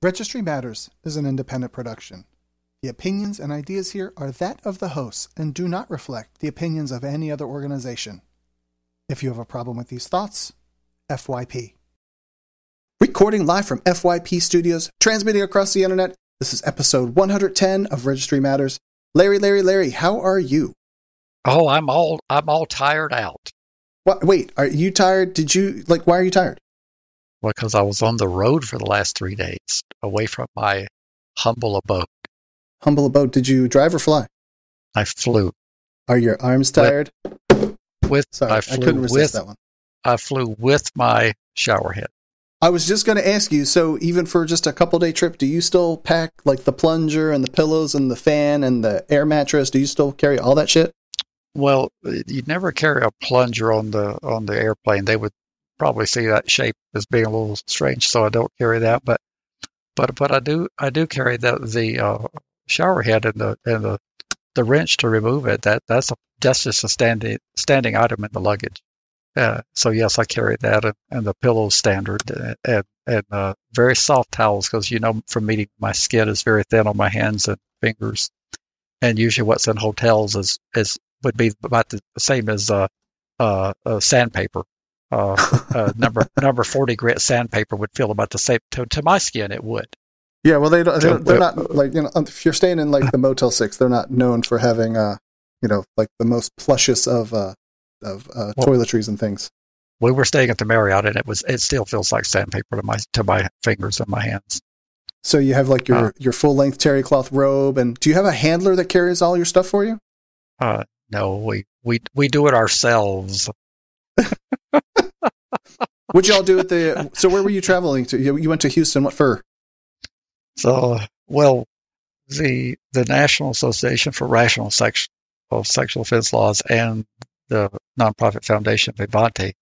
Registry Matters is an independent production. The opinions and ideas here are that of the hosts and do not reflect the opinions of any other organization. If you have a problem with these thoughts, FYP. Recording live from FYP Studios, transmitting across the internet, this is episode 110 of Registry Matters. Larry, how are you? Oh, I'm all tired out. What? Wait, are you tired? Why are you tired? Because I was on the road for the last 3 days, away from my humble abode. Humble abode. Did you drive or fly? I flew. Are your arms tired? Sorry, I couldn't resist that one. I flew with my shower head. I was just going to ask you, so even for just a couple-day trip, do you still pack like the plunger and the pillows and the fan and the air mattress? Do you still carry all that shit? Well, you'd never carry a plunger on the airplane. They would probably see that shape as being a little strange, so I don't carry that. But I do carry the shower head and the wrench to remove it. That's just a standing item in the luggage. So yes, I carry that and the pillow standard and very soft towels because from meeting my skin is very thin on my hands and fingers, and usually what's in hotels would be about the same as sandpaper. Number 40 grit sandpaper would feel about the same to my skin. It would. Yeah, well, they're not like if you're staying in like the Motel 6, they're not known for having like the most plushiest of toiletries and things. We were staying at the Marriott, and it still feels like sandpaper to my fingers and my hands. So you have like your full length terry cloth robe, and do you have a handler that carries all your stuff for you? No, we do it ourselves. What'd y'all do so where were you traveling to? You went to Houston. What for? So, well, the National Association for Rational Sexual Offense Laws and the nonprofit foundation Vivante,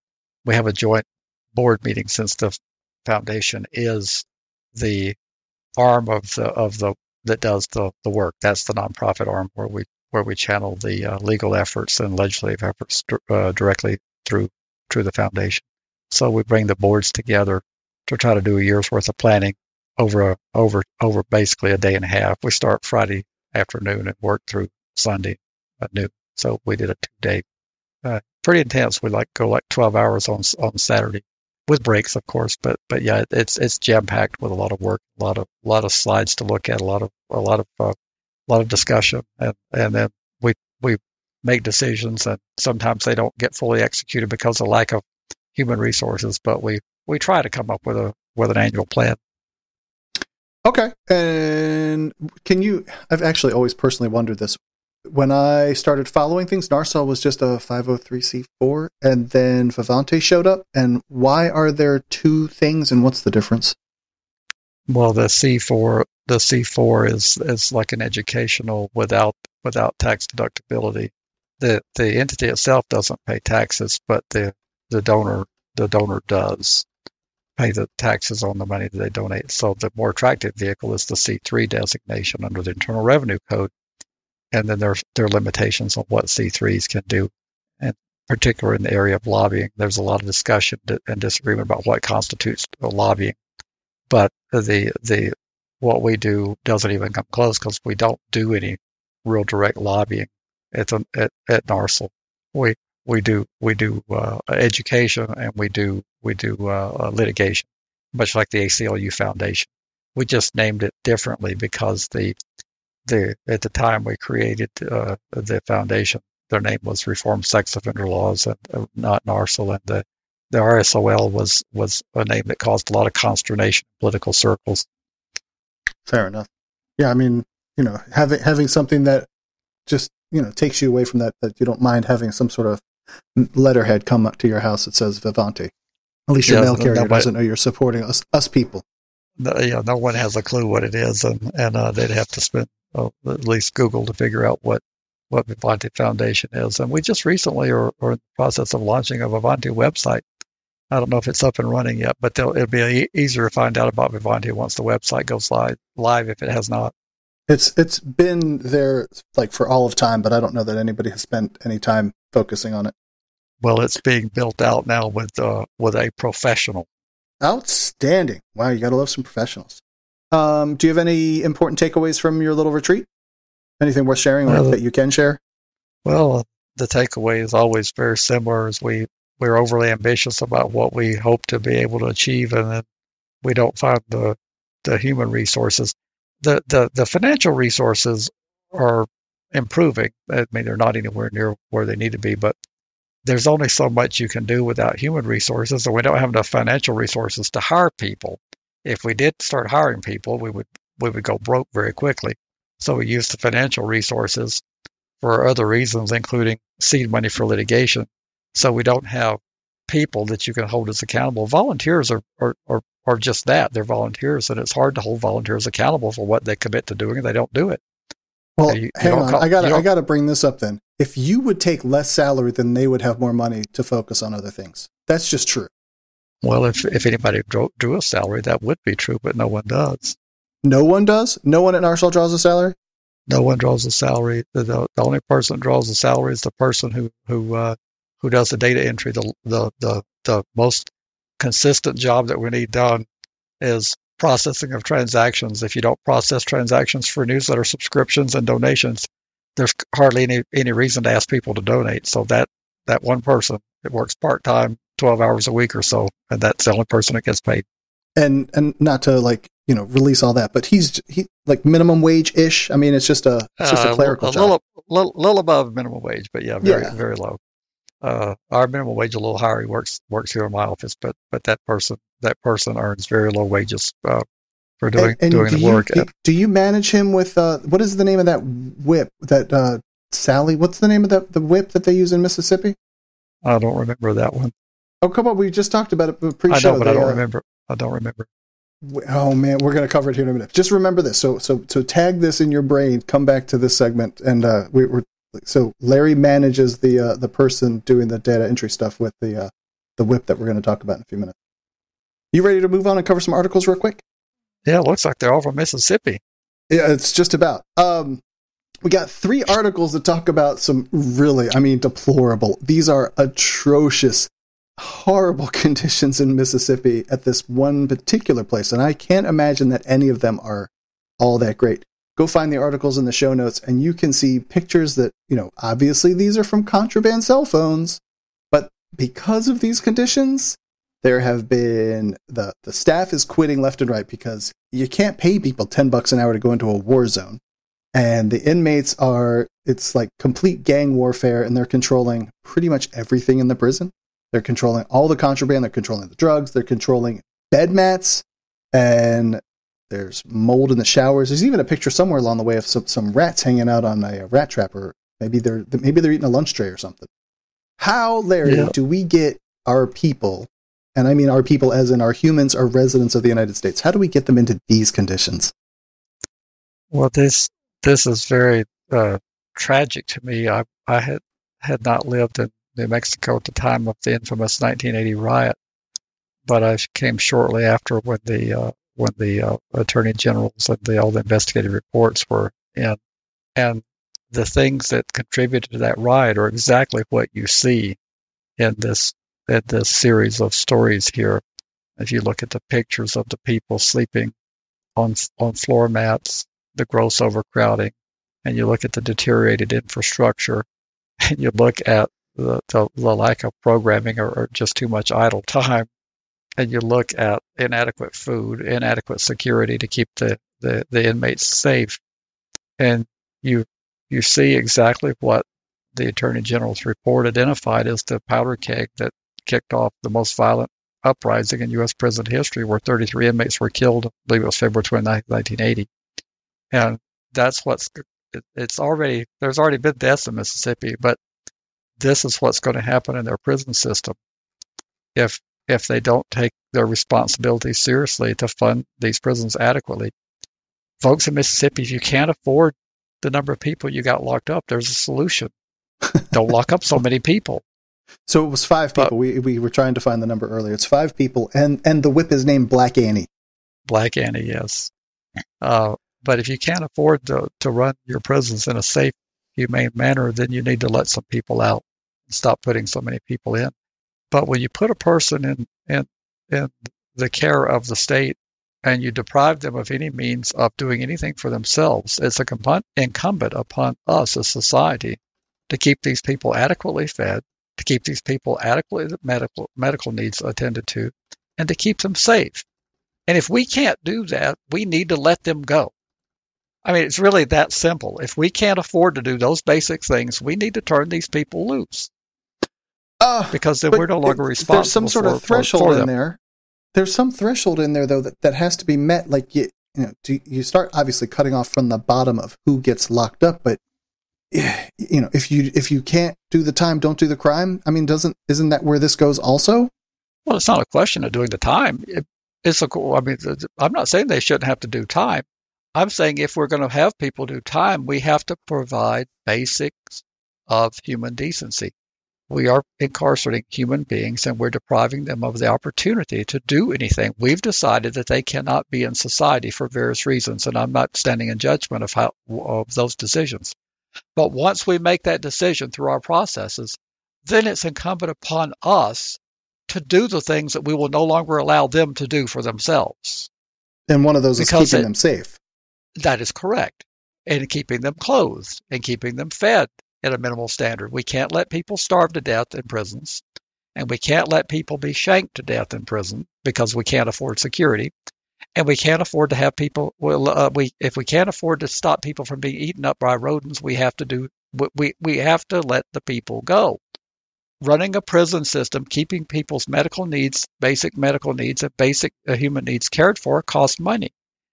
we have a joint board meeting since the foundation is the arm of the that does the work. That's the nonprofit arm where we channel the legal efforts and legislative efforts directly through the foundation. So we bring the boards together to try to do a year's worth of planning over basically a day and a half. We start Friday afternoon and work through Sunday at noon. So we did a 2-day, pretty intense. We go 12 hours on Saturday with breaks, of course. But yeah, it's jam packed with a lot of work, a lot of slides to look at, a lot of discussion, and then we make decisions, and sometimes they don't get fully executed because of lack of human resources. But we try to come up with an annual plan. Okay. And I've actually always personally wondered this. When I started following things, NARSOL was just a 503c4, and then Vivante showed up. And why are there two things, and what's the difference? Well, the C4 is like an educational without tax deductibility. The entity itself doesn't pay taxes, but the donor does pay the taxes on the money that they donate. So the more attractive vehicle is the C3 designation under the Internal Revenue Code. And then there are limitations on what C3s can do. And particularly in the area of lobbying, there's a lot of discussion and disagreement about what constitutes lobbying. But what we do doesn't even come close because we don't do any real direct lobbying at NARSOL. We do education, and we do litigation, much like the ACLU Foundation. We just named it differently because at the time we created the foundation, their name was Reform Sex Offender Laws, and not NARSOL, and the RSOL was a name that caused a lot of consternation in political circles. Fair enough. Yeah, I mean, having something that just takes you away from that you don't mind having some sort of letterhead come up to your house that says Vivante. At least your mail carrier doesn't know you're supporting us people. No one has a clue what it is, and they'd have to spend at least Google to figure out what Vivante Foundation is. And we just recently are in the process of launching a Vivante website. I don't know if it's up and running yet, but it'll be easier to find out about Vivante once the website goes live if it has not. It's been there like for all of time, but I don't know that anybody has spent any time focusing on it. Well, it's being built out now with a professional. Outstanding. Wow, you got to love some professionals. Do you have any important takeaways from your little retreat? Anything worth sharing or that you can share? Well, the takeaway is always very similar. As we're overly ambitious about what we hope to be able to achieve, and then we don't find the human resources. The financial resources are improving. I mean, they're not anywhere near where they need to be, but there's only so much you can do without human resources, and we don't have enough financial resources to hire people. If we did start hiring people, we would go broke very quickly. So we use the financial resources for other reasons, including seed money for litigation. So we don't have people that you can hold as accountable. Volunteers are just that. They're volunteers, and it's hard to hold volunteers accountable for what they commit to doing, and they don't do it. Well, hang on. I gotta bring this up then. If you would take less salary, then they would have more money to focus on other things. That's just true. Well, if anybody drew a salary, that would be true, but no one does. No one does? No one at NARSOL draws a salary? No one draws a salary. The only person that draws a salary is the person who does the data entry. The most consistent job that we need done is processing of transactions. If you don't process transactions for newsletter subscriptions and donations, there's hardly any reason to ask people to donate. So that one person that works part-time, 12 hours a week or so, and that's the only person that gets paid. And not to release all that, but he's like minimum wage-ish. I mean, it's just a clerical job. Little above minimum wage, but very low. Our minimum wage is a little higher. He works here in my office, but that person earns very low wages for doing the work. Do you manage him with what is the name of that whip? That Sally? What's the name of the whip that they use in Mississippi? I don't remember that one. Oh, come on! We just talked about it pre-show. I know, but I don't remember. Oh man, we're going to cover it here in a minute. Just remember this. So tag this in your brain. Come back to this segment, and so Larry manages the person doing the data entry stuff with the whip that we're going to talk about in a few minutes. You ready to move on and cover some articles real quick? Yeah, it looks like they're all from Mississippi. Yeah, it's just about. We got 3 articles that talk about some really, deplorable. These are atrocious, horrible conditions in Mississippi at this one particular place, and I can't imagine that any of them are all that great. Go find the articles in the show notes, and you can see pictures that, obviously these are from contraband cell phones, but because of these conditions, there have been, the staff is quitting left and right because you can't pay people $10 an hour to go into a war zone. And the inmates it's like complete gang warfare, and they're controlling pretty much everything in the prison. They're controlling all the contraband, they're controlling the drugs, they're controlling bed mats, and there's mold in the showers. There's even a picture somewhere along the way of some rats hanging out on a rat trap, or maybe they're eating a lunch tray or something. How, Larry, do we get our people, and I mean our people as in our humans, our residents of the United States, how do we get them into these conditions? Well, this is very tragic to me. I had not lived in New Mexico at the time of the infamous 1980 riot, but I came shortly after when the attorney generals and all the investigative reports were in, and the things that contributed to that riot are exactly what you see in this series of stories here. If you look at the pictures of the people sleeping on floor mats, the gross overcrowding, and you look at the deteriorated infrastructure, and you look at the lack of programming or just too much idle time, and you look at inadequate food, inadequate security to keep the inmates safe, and you see exactly what the Attorney General's report identified as the powder keg that kicked off the most violent uprising in U.S. prison history, where 33 inmates were killed. I believe it was February 29, 1980. And that's there's already been deaths in Mississippi, but this is what's going to happen in their prison system if they don't take their responsibilities seriously to fund these prisons adequately. Folks in Mississippi, if you can't afford the number of people you got locked up, there's a solution. Don't lock up so many people. So it was 5 people. We were trying to find the number earlier. It's 5 people, and the whip is named Black Annie. Black Annie, yes. But if you can't afford to run your prisons in a safe, humane manner, then you need to let some people out and stop putting so many people in. But when you put a person in the care of the state and you deprive them of any means of doing anything for themselves, it's incumbent upon us as society to keep these people adequately fed, to keep these people adequately medical needs attended to, and to keep them safe. And if we can't do that, we need to let them go. I mean, it's really that simple. If we can't afford to do those basic things, we need to turn these people loose. Because then we're no longer responsible. There's some sort of threshold in there. There's some threshold in there, though, that has to be met. Like, you start obviously cutting off from the bottom of who gets locked up, but if you can't do the time, don't do the crime. I mean, isn't that where this goes also? Well, it's not a question of doing the time. I'm not saying they shouldn't have to do time. I'm saying if we're going to have people do time, we have to provide basics of human decency. We are incarcerating human beings, and we're depriving them of the opportunity to do anything. We've decided that they cannot be in society for various reasons, and I'm not standing in judgment of those decisions. But once we make that decision through our processes, then it's incumbent upon us to do the things that we will no longer allow them to do for themselves. And one of those is keeping them safe. That is correct. And keeping them clothed and keeping them fed at a minimal standard. We can't let people starve to death in prisons, and we can't let people be shanked to death in prison because we can't afford security. And we can't afford to have people. If we can't afford to stop people from being eaten up by rodents, we have to let the people go. Running a prison system, keeping people's medical needs, basic medical needs, and basic human needs cared for costs money.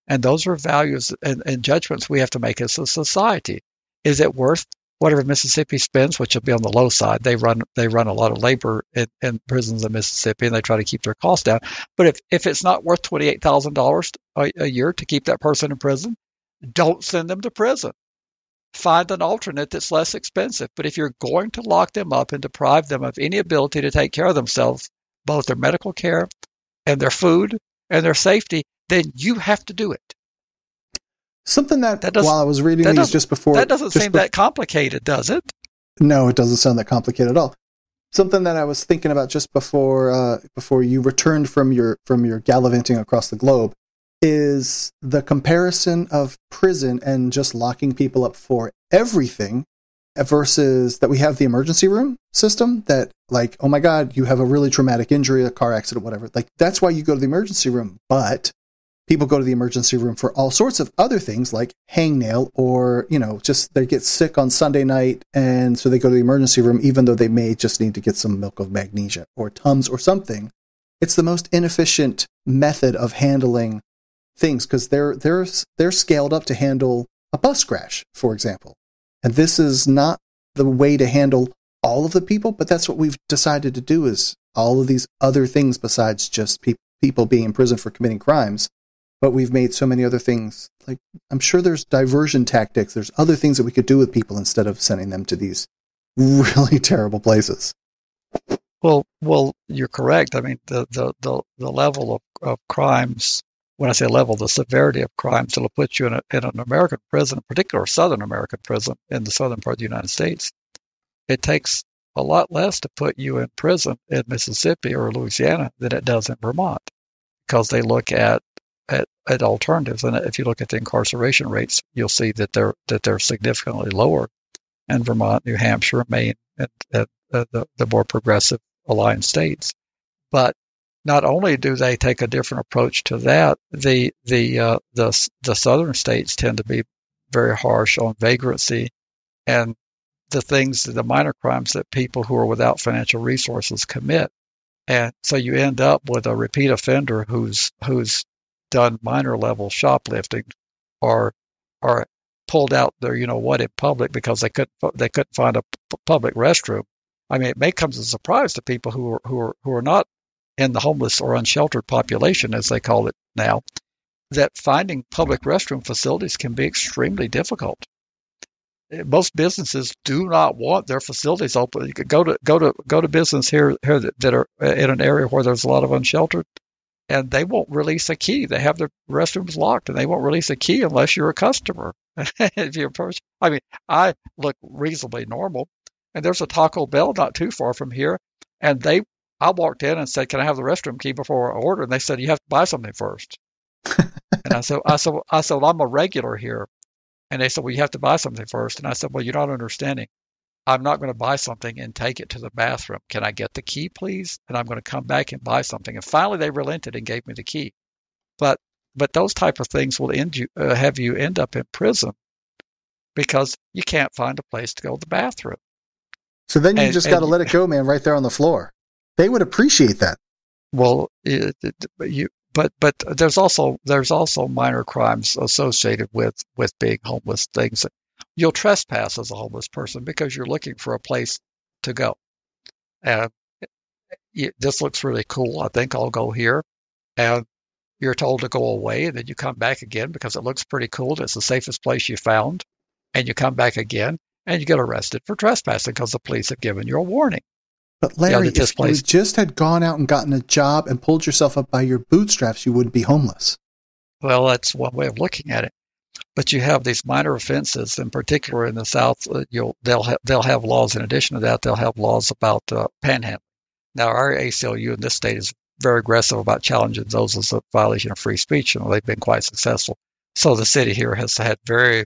And those are values and judgments we have to make as a society. Is it worth whatever Mississippi spends, which will be on the low side? They run a lot of labor in prisons in Mississippi, and they try to keep their costs down. But if it's not worth $28,000 a year to keep that person in prison, don't send them to prison. Find an alternate that's less expensive. But if you're going to lock them up and deprive them of any ability to take care of themselves, both their medical care and their food and their safety, then you have to do it. Something that while I was reading these just before... That doesn't seem that complicated, does it? No, it doesn't sound that complicated at all. Something that I was thinking about just before you returned from your gallivanting across the globe is the comparison of prison and just locking people up for everything versus that we have the emergency room system that, like, oh my God, you have a really traumatic injury, a car accident, whatever. Like, that's why you go to the emergency room. But people go to the emergency room for all sorts of other things like hangnail or, just they get sick on Sunday night. And so they go to the emergency room, even though they may just need to get some milk of magnesia or Tums or something. It's the most inefficient method of handling things because they're scaled up to handle a bus crash, for example. And this is not the way to handle all of the people, but that's what we've decided to do is all of these other things besides just people being in prison for committing crimes. But we've made so many other things. Like, I'm sure there's diversion tactics. There's other things that we could do with people instead of sending them to these really terrible places. Well, you're correct. I mean, the level of crimes, when I say level, the severity of crimes that'll put you in an American prison, in particular Southern American prison in the southern part of the United States, it takes a lot less to put you in prison in Mississippi or Louisiana than it does in Vermont, because they look at alternatives. And if you look at the incarceration rates, you'll see that they're significantly lower in Vermont, New Hampshire, Maine, and the more progressive aligned states. But not only do they take a different approach to that, the southern states tend to be very harsh on vagrancy and the minor crimes that people who are without financial resources commit. And so you end up with a repeat offender who's done minor level shoplifting or pulled out their in public because they couldn't find a public restroom. I mean, it may come as a surprise to people who are not in the homeless or unsheltered population, as they call it now, that finding public restroom facilities can be extremely difficult. Most businesses do not want their facilities open. You could go to business here that are in an area where there's a lot of unsheltered, and they won't release a key. They have their restrooms locked, and they won't release a key unless you're a customer. If you approach, I mean, I look reasonably normal, and there's a Taco Bell not too far from here, and I walked in and said, "Can I have the restroom key before I order?" And they said, "You have to buy something first." And I said, well, I'm a regular here. And they said, well, you have to buy something first. And I said, well, you're not understanding. I'm not going to buy something and take it to the bathroom. Can I get the key, please? And I'm going to come back and buy something. And finally, they relented and gave me the key. But those type of things will have you end up in prison because you can't find a place to go to the bathroom. So then you just got to let it go, man, right there on the floor. They would appreciate that. Well, but there's also minor crimes associated with being homeless. Things you'll trespass as a homeless person because you're looking for a place to go. And this looks really cool. I think I'll go here. And you're told to go away, and then you come back again because it looks pretty cool. It's the safest place you found. And you come back again, and you get arrested for trespassing because the police have given you a warning. But Larry, if you just had gone out and gotten a job and pulled yourself up by your bootstraps, you wouldn't be homeless. Well, that's one way of looking at it. But you have these minor offenses, in particular in the South. They'll have laws. In addition to that, they'll have laws about panhandling. Now, our ACLU in this state is very aggressive about challenging those as a violation of free speech, and they've been quite successful. So the city here has had very,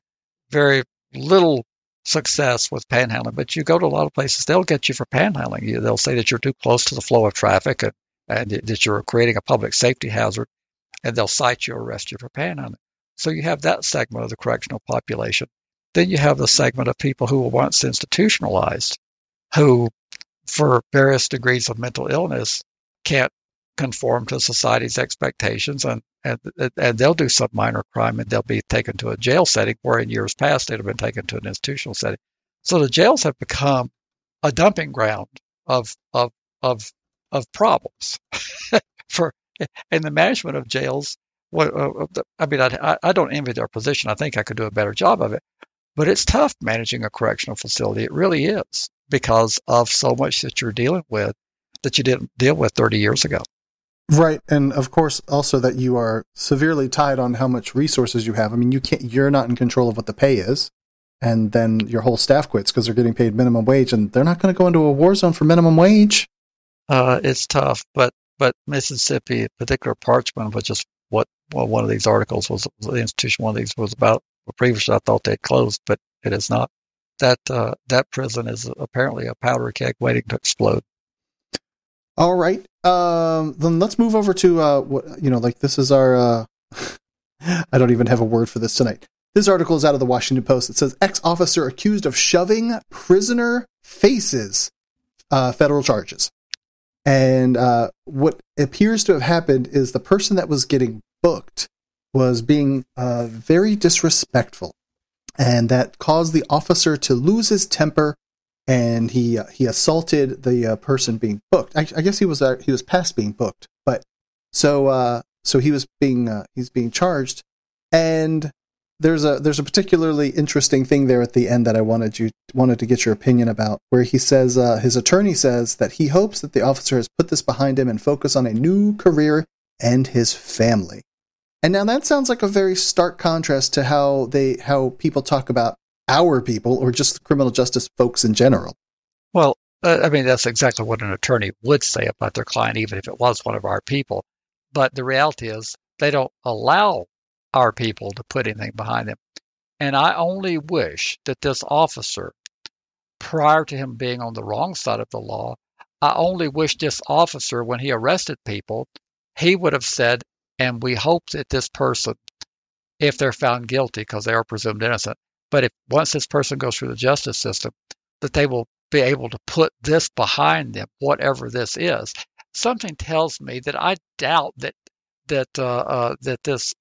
very little success with panhandling. But you go to a lot of places, they'll get you for panhandling. They'll say that you're too close to the flow of traffic and that you're creating a public safety hazard, and they'll cite you or arrest you for panhandling. So you have that segment of the correctional population. Then you have the segment of people who were once institutionalized, who, for various degrees of mental illness, can't conform to society's expectations, and they'll do some minor crime, and they'll be taken to a jail setting, where in years past they'd have been taken to an institutional setting. So the jails have become a dumping ground of problems and the management of jails. I don't envy their position. I think I could do a better job of it, but it's tough managing a correctional facility. It really is, because of so much that you're dealing with that you didn't deal with 30 years ago. Right, and of course also that you are severely tied on how much resources you have. I mean, you're not in control of what the pay is, and then your whole staff quits because they're getting paid minimum wage, and they're not going to go into a war zone for minimum wage. It's tough, but Mississippi, in particular Parchman, which is what one of these articles was, the institution one of these was about. Previously, I thought they'd closed, but it is not. That prison is apparently a powder keg waiting to explode. All right. Then let's move over to, this is our, I don't even have a word for this tonight. This article is out of the Washington Post. It says, ex-officer accused of shoving prisoner faces federal charges. And what appears to have happened is the person that was getting booked was being very disrespectful. And that caused the officer to lose his temper, and he assaulted the person being booked. I guess he was past being booked, but so he's being charged. And there's a particularly interesting thing there at the end that I wanted to get your opinion about, where he says his attorney says that he hopes that the officer has put this behind him and focus on a new career and his family. And now that sounds like a very stark contrast to how people talk about our people, or just criminal justice folks in general. Well, that's exactly what an attorney would say about their client, even if it was one of our people. But the reality is they don't allow our people to put anything behind them. And I only wish that this officer, prior to him being on the wrong side of the law, I only wish this officer, when he arrested people, he would have said, and we hope that this person, if they're found guilty, because they are presumed innocent, but if once this person goes through the justice system, that they will be able to put this behind them, whatever this is. Something tells me that I doubt that this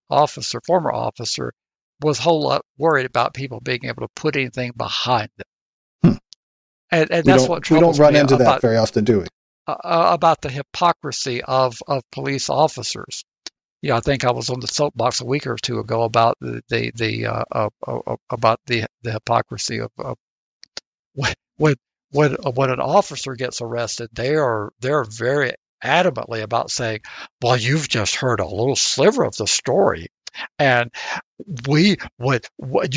former officer, was a whole lot worried about people being able to put anything behind them. And that's what troubles me. We don't run into that very often, do we? About the hypocrisy of police officers. I think I was on the soapbox a week or two ago about the hypocrisy of when an officer gets arrested, they're very adamantly about saying, well, you've just heard a little sliver of the story, and you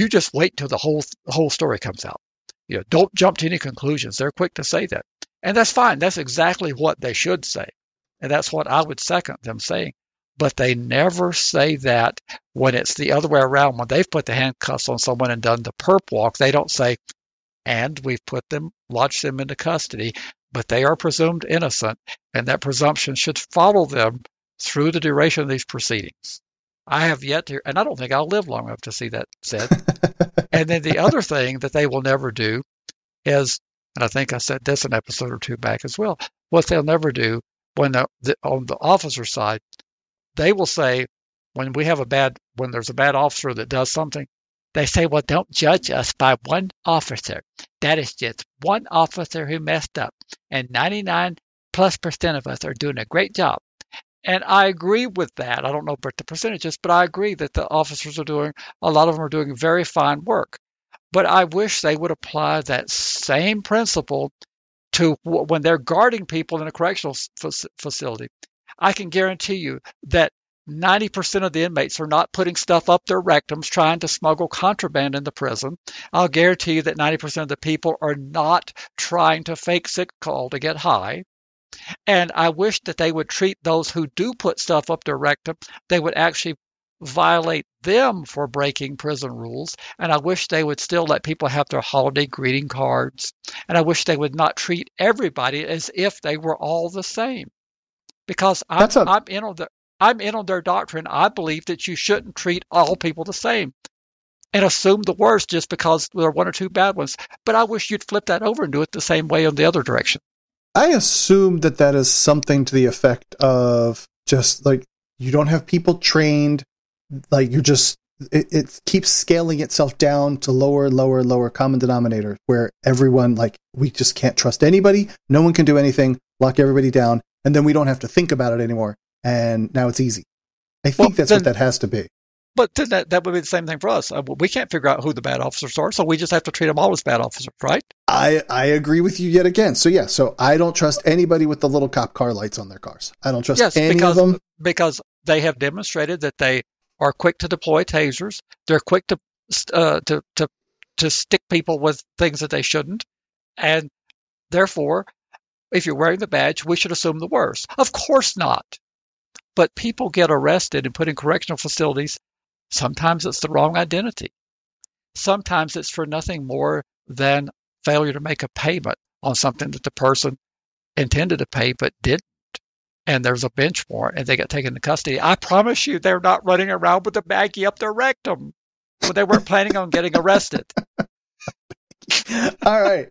just wait till the whole story comes out. Don't jump to any conclusions. They're quick to say that, and that's fine. That's exactly what they should say, and that's what I would second them saying. but they never say that when it's the other way around. When they've put the handcuffs on someone and done the perp walk, they don't say, and we've lodged them into custody, but they are presumed innocent, and that presumption should follow them through the duration of these proceedings. I have yet to, and I don't think I'll live long enough to see that said. And then the other thing that they will never do is, and I think I said this an episode or two back as well, what they'll never do when on the officer side, they will say, when there's a bad officer that does something, they say, well, don't judge us by one officer. That is just one officer who messed up, and 99+% of us are doing a great job. And I agree with that. I don't know about the percentages, but I agree that a lot of them are doing very fine work. But I wish they would apply that same principle to when they're guarding people in a correctional facility. I can guarantee you that 90% of the inmates are not putting stuff up their rectums trying to smuggle contraband in the prison. I'll guarantee you that 90% of the people are not trying to fake sick call to get high. And I wish that they would treat those who do put stuff up their rectum, they would actually violate them for breaking prison rules. And I wish they would still let people have their holiday greeting cards. And I wish they would not treat everybody as if they were all the same. Because I'm in on their doctrine. I believe that you shouldn't treat all people the same and assume the worst just because there are one or two bad ones. But I wish you'd flip that over and do it the same way on the other direction. I assume that is something to the effect of just like you don't have people trained, like you're just it keeps scaling itself down to lower common denominator where everyone, like, we just can't trust anybody, no one can do anything, lock everybody down, and then we don't have to think about it anymore, and now it's easy. I think that's what that has to be. But then that would be the same thing for us. We can't figure out who the bad officers are, so we just have to treat them all as bad officers, right? I agree with you yet again. So I don't trust anybody with the little cop car lights on their cars. I don't trust any of them. Because they have demonstrated that they are quick to deploy tasers. They're quick to stick people with things that they shouldn't. And therefore, if you're wearing the badge, we should assume the worst. Of course not. But people get arrested and put in correctional facilities. Sometimes it's the wrong identity. Sometimes it's for nothing more than failure to make a payment on something that the person intended to pay but didn't. And there's a bench warrant and they get taken into custody. I promise you they're not running around with a baggie up their rectum when they weren't planning on getting arrested. All right.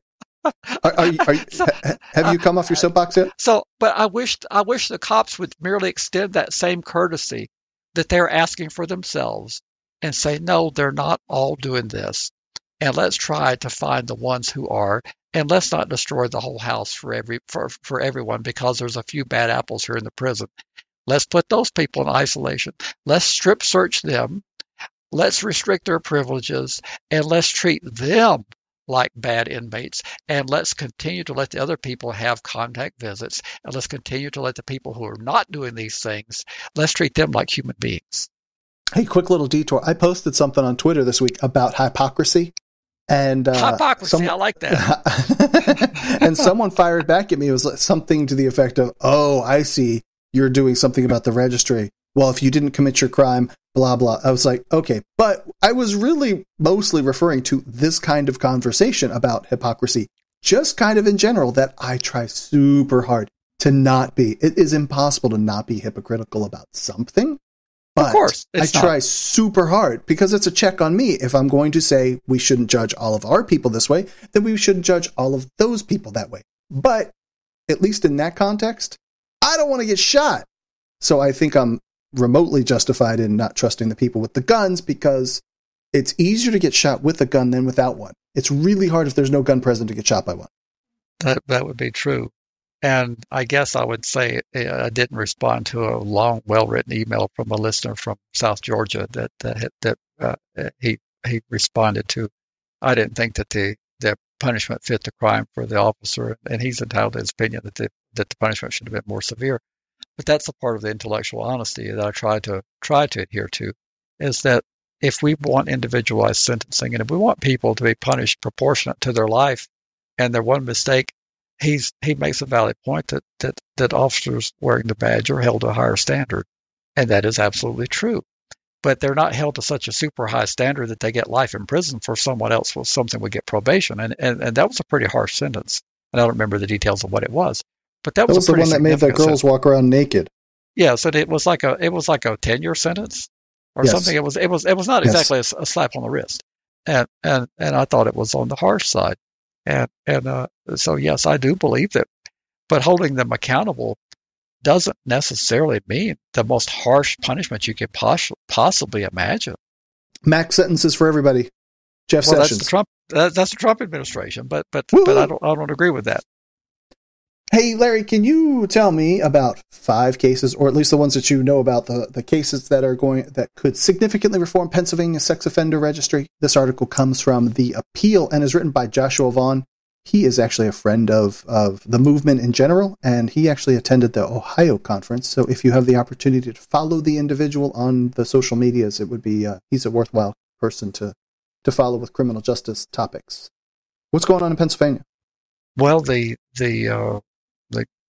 Have you come off your soapbox yet? But I wish the cops would merely extend that same courtesy that they're asking for themselves and say, no, they're not all doing this. And let's try to find the ones who are, and let's not destroy the whole house for everyone because there's a few bad apples here in the prison. Let's put those people in isolation. Let's strip search them. Let's restrict their privileges, and let's treat them like bad inmates, and let's continue to let the other people have contact visits, and let's continue to let the people who are not doing these things, let's treat them like human beings. Hey, quick little detour. I posted something on Twitter this week about hypocrisy. And hypocrisy, I like that. And someone fired back at me. It was something to the effect of, oh, I see, you're doing something about the registry. Well, if you didn't commit your crime, blah, blah. I was like, okay. But I was really mostly referring to this kind of conversation about hypocrisy, just kind of in general, that I try super hard to not be. It is impossible to not be hypocritical about something. But of course, I try super hard because it's a check on me. If I'm going to say we shouldn't judge all of our people this way, then we shouldn't judge all of those people that way. But at least in that context, I don't want to get shot. So I think I'm remotely justified in not trusting the people with the guns because it's easier to get shot with a gun than without one. It's really hard if there's no gun present to get shot by one. That would be true. And I guess I would say I didn't respond to a long, well-written email from a listener from South Georgia that he responded to. I didn't think that the punishment fit the crime for the officer, and he's entitled to his opinion that the punishment should have been more severe. But that's a part of the intellectual honesty that I try to adhere to, is that if we want individualized sentencing and if we want people to be punished proportionate to their life and their one mistake, he makes a valid point that officers wearing the badge are held to a higher standard. And that is absolutely true. But they're not held to such a super high standard that they get life in prison for someone else with something would get probation. And that was a pretty harsh sentence. And I don't remember the details of what it was. But that was the a pretty one that made the girls walk around naked. Yeah, so it was like a 10-year sentence or Yes. something. It was not exactly a slap on the wrist. And I thought it was on the harsh side. And so yes, I do believe that. But holding them accountable doesn't necessarily mean the most harsh punishment you could possibly imagine. Max sentences for everybody. Jeff Sessions. That's the Trump administration, but I don't agree with that. Hey, Larry, can you tell me about 5 cases, or at least the ones that you know about, the cases that could significantly reform Pennsylvania's sex offender registry? This article comes from The Appeal and is written by Joshua Vaughn. He is actually a friend of the movement in general, and he actually attended the Ohio conference. So if you have the opportunity to follow the individual on the social medias, it would be he's a worthwhile person to follow with criminal justice topics. What's going on in Pennsylvania? Well, the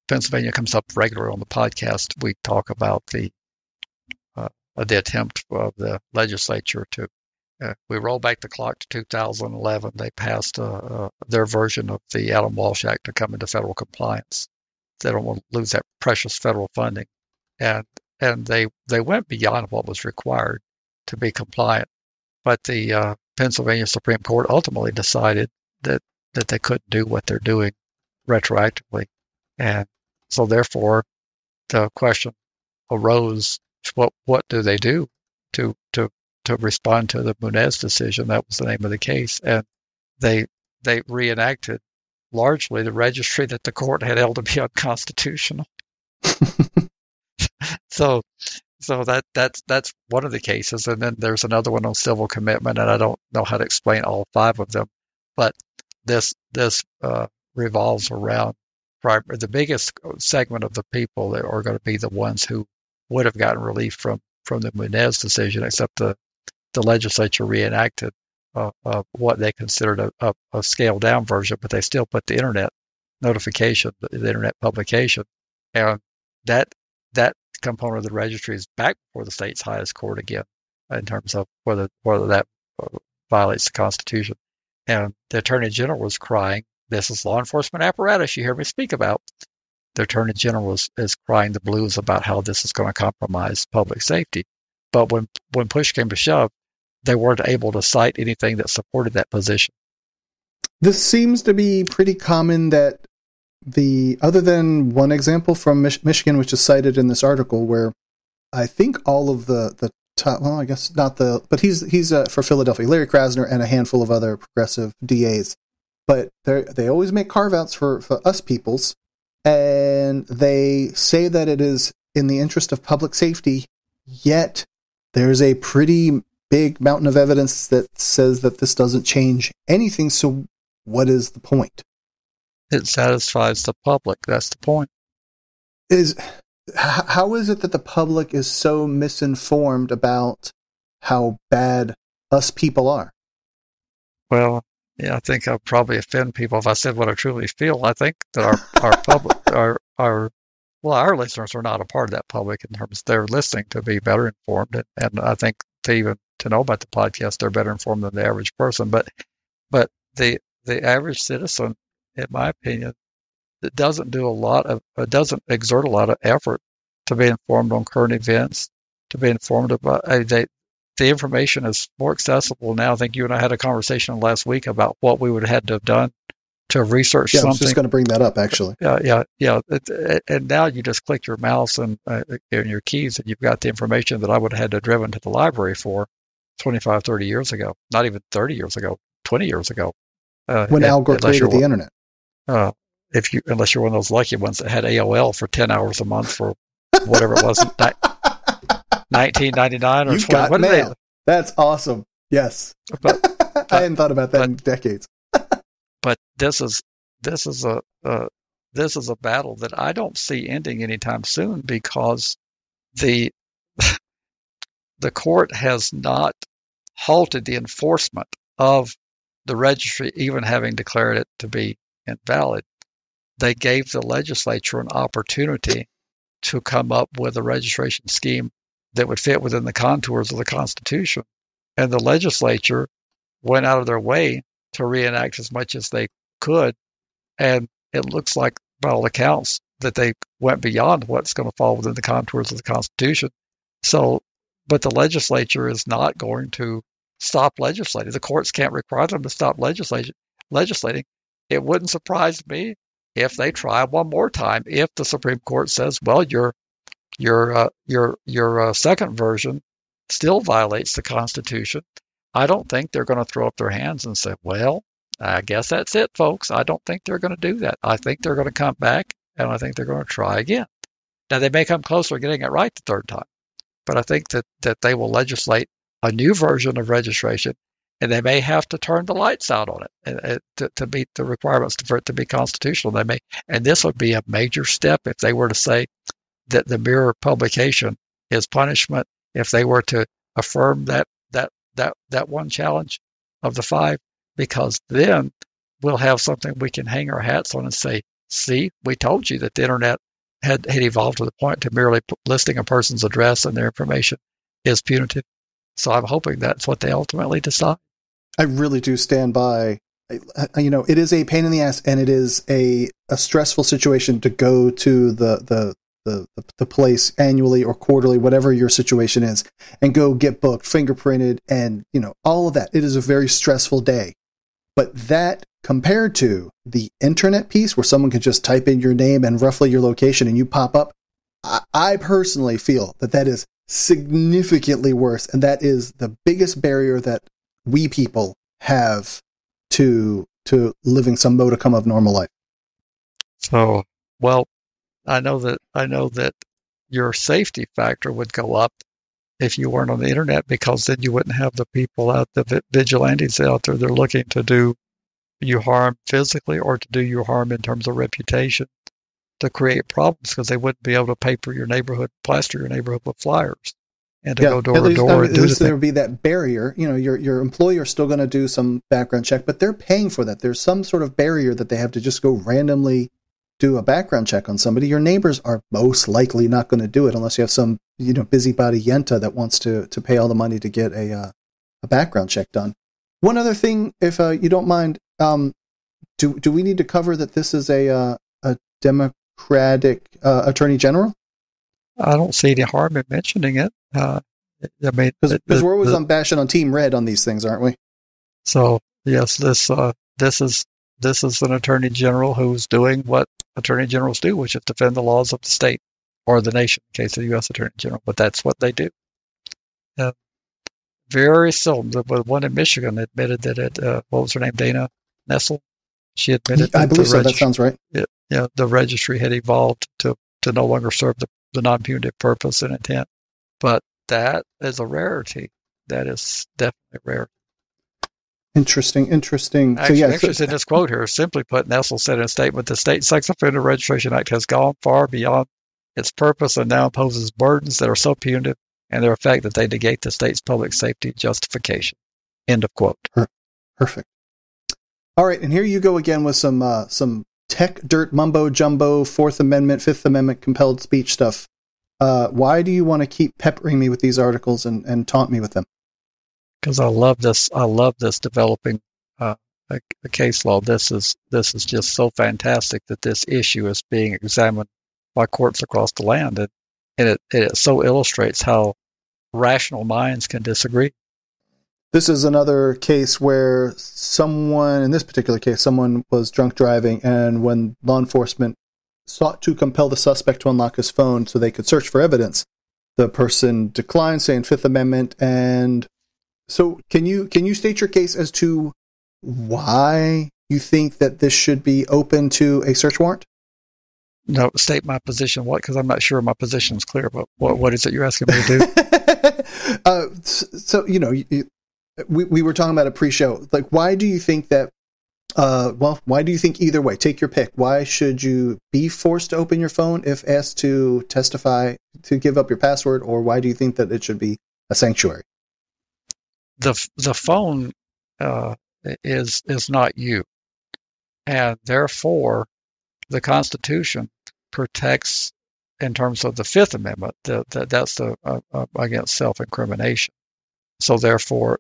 Pennsylvania comes up regularly on the podcast. We talk about the attempt of the legislature to. We roll back the clock to 2011. They passed their version of the Adam Walsh Act to come into federal compliance. They don't want to lose that precious federal funding, and they went beyond what was required to be compliant. But the Pennsylvania Supreme Court ultimately decided that they couldn't do what they're doing retroactively. And so therefore the question arose, what do they do to respond to the Munez decision? That was the name of the case. And they reenacted largely the registry that the court had held to be unconstitutional. So that's one of the cases. And then there's another one on civil commitment, and I don't know how to explain all 5 of them. But this revolves around the biggest segment of the people that are going to be the ones who would have gotten relief from the Munez decision, except the legislature reenacted what they considered a scaled down version, but they still put the internet notification, the internet publication, and that component of the registry is back before the state's highest court again in terms of whether that violates the Constitution. And the Attorney General was crying, "This is law enforcement apparatus you hear me speak about." The Attorney General is crying the blues about how this is going to compromise public safety. But when push came to shove, they weren't able to cite anything that supported that position. This seems to be pretty common that other than one example from Michigan, which is cited in this article, where I think all of the top, well, I guess not but he's for Philadelphia, Larry Krasner and a handful of other progressive DAs. But they always make carve-outs for us peoples, and they say that it is in the interest of public safety, yet there's a pretty big mountain of evidence that says that this doesn't change anything. So what is the point? It satisfies the public. That's the point. How is it that the public is so misinformed about how bad us people are? Well, yeah, I think I'll probably offend people if I said what I truly feel. I think that our public, our listeners are not a part of that public in terms they're listening to be better informed, and I think to know about the podcast, they're better informed than the average person. But the average citizen, in my opinion, it doesn't exert a lot of effort to be informed on current events, to be informed about the information is more accessible now. I think you and I had a conversation last week about what we would have had to have done to research something. I was just going to bring that up, actually. Yeah. And now you just click your mouse and your keys, and you've got the information that I would have had to have driven to the library for 25, 30 years ago. Not even 30 years ago, 20 years ago. When Al Gore created the internet. Unless you're one of those lucky ones that had AOL for 10 hours a month for whatever it was, 1999 or 20. Got mail. That's awesome. Yes. But I hadn't thought about that in decades. But this is a battle that I don't see ending anytime soon, because the court has not halted the enforcement of the registry, even having declared it to be invalid. They gave the legislature an opportunity to come up with a registration scheme that would fit within the contours of the Constitution. And the legislature went out of their way to reenact as much as they could. And it looks like, by all accounts, that they went beyond what's going to fall within the contours of the Constitution. So, but the legislature is not going to stop legislating. The courts can't require them to stop legislating. It wouldn't surprise me if they try one more time. If the Supreme Court says, well, your second version still violates the Constitution, I don't think they're going to throw up their hands and say, well, I guess that's it, folks. I don't think they're going to do that. I think they're going to come back, and I think they're going to try again. Now, they may come closer to getting it right the third time, but I think that they will legislate a new version of registration, and they may have to turn the lights out on it to meet the requirements for it to be constitutional. And this would be a major step if they were to say that the mere publication is punishment. If they were to affirm that one challenge of the 5, because then we'll have something we can hang our hats on and say, see, we told you that the internet had evolved to the point to merely listing a person's address and their information is punitive. So I'm hoping that's what they ultimately decide. I really do stand by. It is a pain in the ass, and it is a stressful situation to go to the place annually or quarterly, whatever your situation is, and go get booked, fingerprinted, and all of that. It is a very stressful day. But that, compared to the internet piece where someone can just type in your name and roughly your location and you pop up, I personally feel that is significantly worse, and that is the biggest barrier that we people have to living some modicum of normal life. So, well, I know that your safety factor would go up if you weren't on the internet, because then you wouldn't have the people out, the vigilantes out there, they're looking to do you harm physically or to do you harm in terms of reputation, to create problems, because they wouldn't be able to paper your neighborhood, plaster your neighborhood with flyers, and to go door to door. At least there would be that barrier. Your employer is still going to do some background check, but they're paying for that. There's some sort of barrier that they have to just go randomly do a background check on somebody. Your neighbors are most likely not going to do it unless you have some busybody yenta that wants to pay all the money to get a background check done. One other thing, if you don't mind, do we need to cover that this is a Democratic Attorney General? I don't see any harm in mentioning it. Because we're always on bashing on Team Red on these things, aren't we? So yes, this is an Attorney General who's doing what Attorney Generals do, which is defend the laws of the state or the nation, in case of the U.S. Attorney General. But that's what they do. Very seldom. The one in Michigan admitted that what was her name, Dana Nessel? She admitted I believe so. That sounds right. The registry had evolved to no longer serve the non-punitive purpose and intent. But that is a rarity. That is definitely rare. Interesting. Actually, in this quote here, simply put, Nessel said in a statement, the State Sex Offender Registration Act has gone far beyond its purpose and now imposes burdens that are so punitive in their effect that they negate the state's public safety justification. End of quote. Perfect. All right, and here you go again with some tech dirt mumbo jumbo, Fourth Amendment, Fifth Amendment compelled speech stuff. Why do you want to keep peppering me with these articles and taunt me with them? Because I love this developing a case law. This is just so fantastic that this issue is being examined by courts across the land, and it so illustrates how rational minds can disagree. This is another case where in this particular case, someone was drunk driving, and when law enforcement sought to compel the suspect to unlock his phone so they could search for evidence, the person declined, saying Fifth Amendment. And so can you state your case as to why you think that this should be open to a search warrant? No, state my position. What? Because I'm not sure my position is clear. But what is it you're asking me to do? So we were talking about a pre-show. Like, why do you think that? Why do you think either way? Take your pick. Why should you be forced to open your phone if asked to testify, to give up your password, or why do you think that it should be a sanctuary? The phone is not you, and therefore the Constitution protects in terms of the Fifth Amendment, that's the against self-incrimination. So therefore,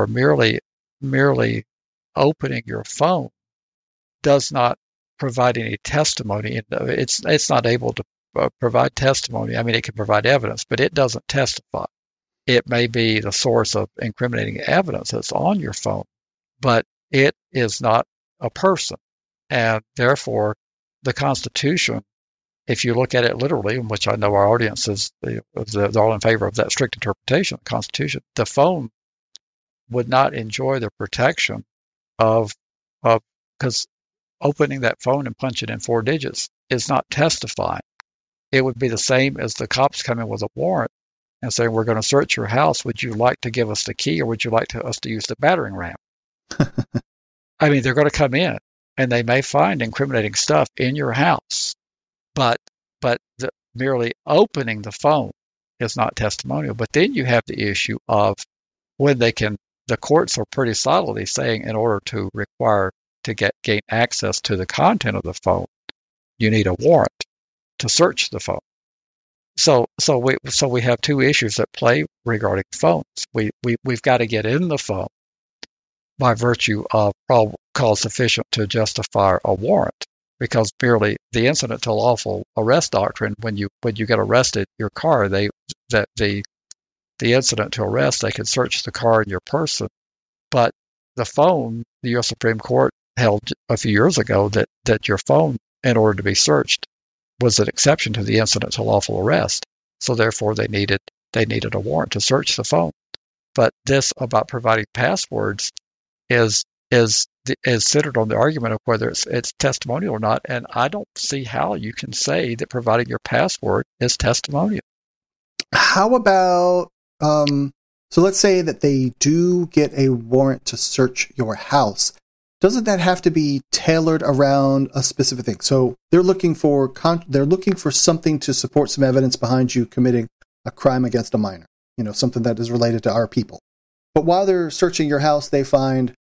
merely opening your phone does not provide any testimony. It's not able to provide testimony. I mean, it can provide evidence, but it doesn't testify. It may be the source of incriminating evidence that's on your phone, but it is not a person. And therefore, the Constitution, if you look at it literally, which I know our audience is they're all in favor of that strict interpretation of the Constitution, the phone would not enjoy the protection of because opening that phone and punching in 4 digits is not testifying. It would be the same as the cops coming with a warrant and saying, we're going to search your house. Would you like to give us the key, or would you like us to use the battering ram? I mean, they're going to come in and they may find incriminating stuff in your house, but merely opening the phone is not testimonial. But then you have the issue of when the courts are pretty solidly saying in order to gain access to the content of the phone, you need a warrant to search the phone. So we have 2 issues at play regarding phones. We've got to get in the phone by virtue of probable cause sufficient to justify a warrant, because merely the incident to lawful arrest doctrine, when you get arrested, your car, the incident to arrest, they can search the car and your person, but the phone, the U.S. Supreme Court held a few years ago that your phone, in order to be searched, was an exception to the incident to lawful arrest. So therefore, they needed a warrant to search the phone. But this about providing passwords is centered on the argument of whether it's testimonial or not. And I don't see how you can say that providing your password is testimonial. How about so let's say that they do get a warrant to search your house. Doesn't that have to be tailored around a specific thing? So they're looking for something to support some evidence behind you committing a crime against a minor, something that is related to our people. But while they're searching your house, they find,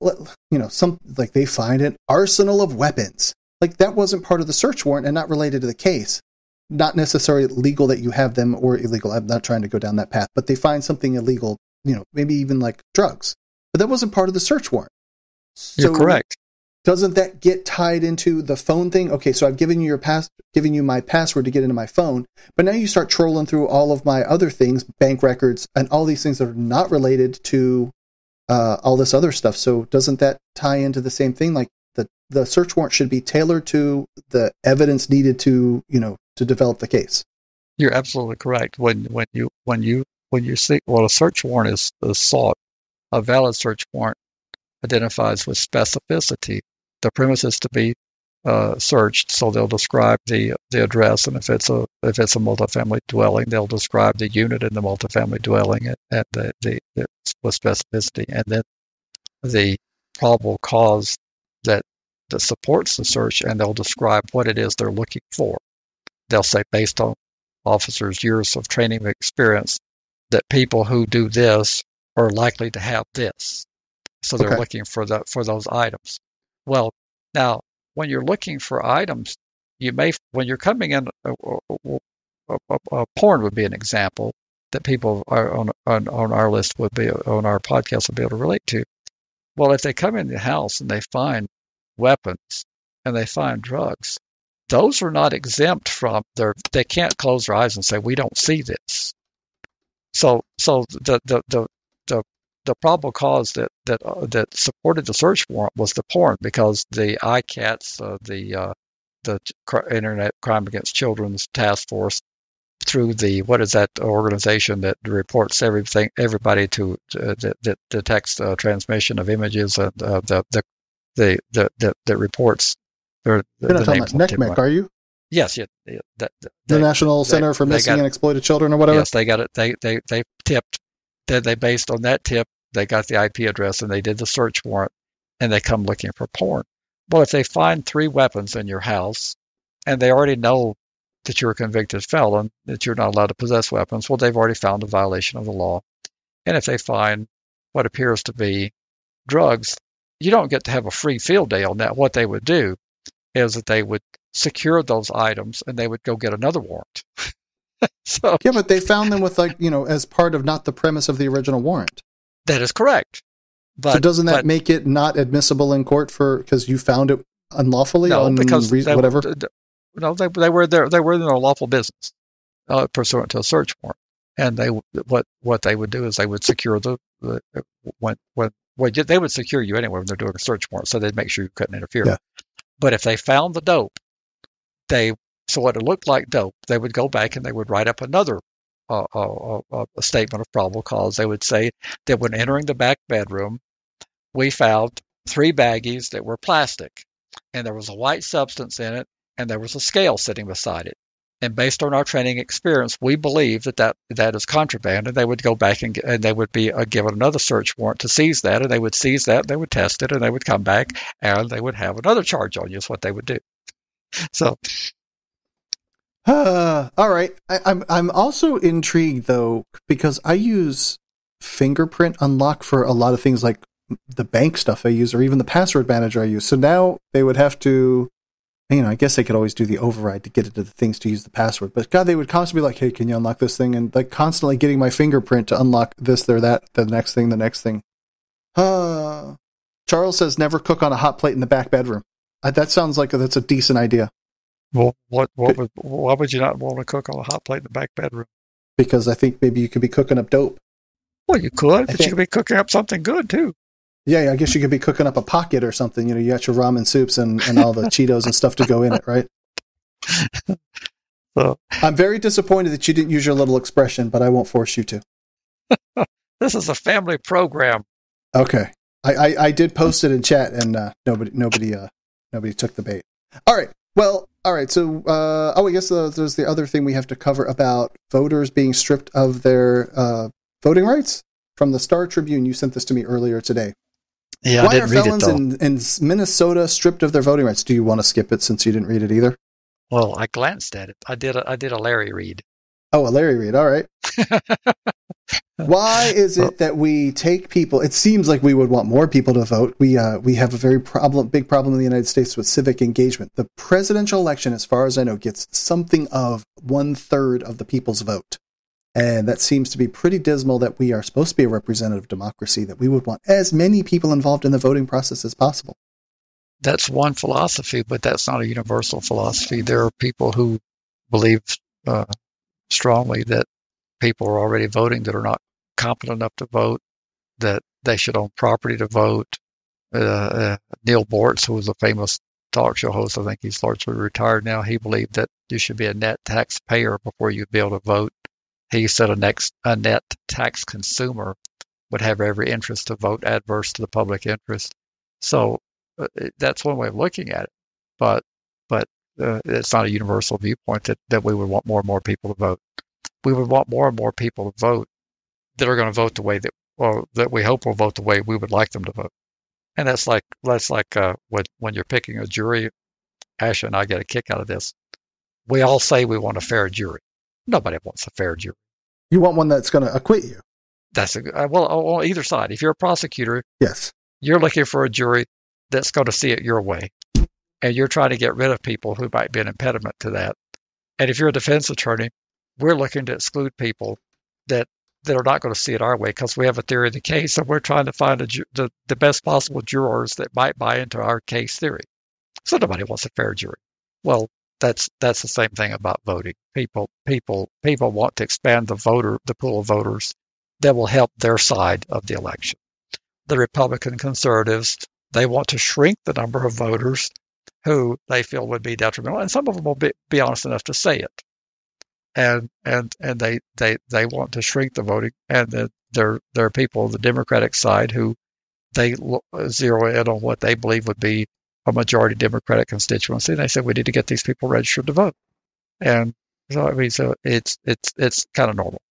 they find an arsenal of weapons. Like, that wasn't part of the search warrant and not related to the case. Not necessarily legal that you have them, or illegal. I'm not trying to go down that path, but they find something illegal, maybe even like drugs. But that wasn't part of the search warrant. So you're correct. Doesn't that get tied into the phone thing? Okay, so I've given you my password to get into my phone, but now you start trolling through all of my other things, bank records, and all these things that are not related to all this other stuff. So doesn't that tie into the same thing? Like the search warrant should be tailored to the evidence needed to develop the case. You're absolutely correct. When you see, a search warrant is sought, a valid search warrant identifies with specificity the premises to be searched. So they'll describe the address, and if it's a multifamily dwelling, they'll describe the unit in the multifamily dwelling and with specificity, and then the probable cause that supports the search, and they'll describe what it is they're looking for. They'll say, based on officers' years of training and experience, that people who do this are likely to have this. So they're looking for those items. Well, now, when you're looking for items, when you're coming in, porn would be an example that people are on our list on our podcast would be able to relate to. Well, if they come in the house and they find weapons and they find drugs, those are not exempt from they can't close their eyes and say, we don't see this. So the probable cause that supported the search warrant was the porn, because the ICATS, the Internet Crime Against Children's Task Force, through what is that organization that reports everybody that detects transmission of images, and that reports. You're not talking about NCMEC, are you? Yes, yeah. The National Center for Missing and Exploited Children, or whatever. Yes, they got it. They tipped. They based on that tip, they got the IP address and they did the search warrant, and they come looking for porn. Well, if they find 3 weapons in your house, and they already know that you're a convicted felon, that you're not allowed to possess weapons, well, they've already found a violation of the law. And if they find what appears to be drugs, you don't get to have a free field day on that. What they would do is that they would secure those items and they would go get another warrant. So yeah, but they found them with as part of not the premise of the original warrant. that is correct. But so doesn't that make it not admissible in court because you found it unlawfully? No, because whatever. They were there. They were in their lawful business, pursuant to a search warrant. And what they would do is they would secure they would secure you anyway when they're doing a search warrant, so they'd make sure you couldn't interfere. Yeah. But if they found the dope, so what it looked like dope, they would go back and they would write up another a statement of probable cause. They would say that when entering the back bedroom, we found 3 baggies that were plastic, and there was a white substance in it, and there was a scale sitting beside it. And based on our training experience, we believe that is contraband, and they would go back and they would be given another search warrant to seize that, and they would seize that, they would test it, and they would come back, and they would have another charge on you is what they would do. So, all right. I'm also intrigued though, because I use fingerprint unlock for a lot of things like the bank stuff I use, or even the password manager I use. So now they would have to, I guess they could always do the override to get into the things to use the password. But God, they would constantly be like, hey, can you unlock this thing? And like constantly getting my fingerprint to unlock this, or that, the next thing. Charles says never cook on a hot plate in the back bedroom. That sounds like that's a decent idea. Well, why would you not want to cook on a hot plate in the back bedroom? Because I think maybe you could be cooking up dope. Well, you could, but you could be cooking up something good too. Yeah, I guess you could be cooking up a pocket or something. You got your ramen soups and all the Cheetos and stuff to go in it, right? So, I'm very disappointed that you didn't use your little expression, but I won't force you to. This is a family program. Okay, I did post it in chat, and nobody took the bait. All right. Well, all right. So, I guess there's the other thing we have to cover about voters being stripped of their voting rights. From the Star Tribune, you sent this to me earlier today. Yeah, Why are felons in Minnesota stripped of their voting rights? Do you want to skip it since you didn't read it either? Well, I glanced at it. I did a Larry read. Oh, a Larry read. All right. Why is it that we take people? It seems like we would want more people to vote. We have a very big problem in the United States with civic engagement. The presidential election, as far as I know, gets something of 1/3 of the people's vote. And that seems to be pretty dismal that we are supposed to be a representative democracy, that we would want as many people involved in the voting process as possible. That's one philosophy, but that's not a universal philosophy. There are people who believe strongly that people are already voting that are not competent enough to vote, that they should own property to vote. Neil Bortz, who was a famous talk show host, I think he's largely retired now, he believed that you should be a net taxpayer before you'd be able to vote. He said a net tax consumer would have every interest to vote adverse to the public interest. So that's one way of looking at it. But it's not a universal viewpoint that we would want more and more people to vote. We would want more and more people to vote that are going to vote the way that we hope will vote the way we would like them to vote. And that's like when you're picking a jury. Asha and I get a kick out of this. We all say we want a fair jury. Nobody wants a fair jury. You want one that's going to acquit you. That's on either side. If you're a prosecutor, yes, you're looking for a jury that's going to see it your way, and you're trying to get rid of people who might be an impediment to that. And if you're a defense attorney, we're looking to exclude people that are not going to see it our way because we have a theory of the case, and we're trying to find the best possible jurors that might buy into our case theory. So nobody wants a fair jury. Well, that's the same thing about voting. People want to expand the pool of voters that will help their side of the election. The Republican conservatives, they want to shrink the number of voters who they feel would be detrimental, and some of them will be honest enough to say it. And they want to shrink the voting, and there are people on the Democratic side who they zero in on what they believe would be a majority Democratic constituency, and they said we need to get these people registered to vote. And so it's kind of normal.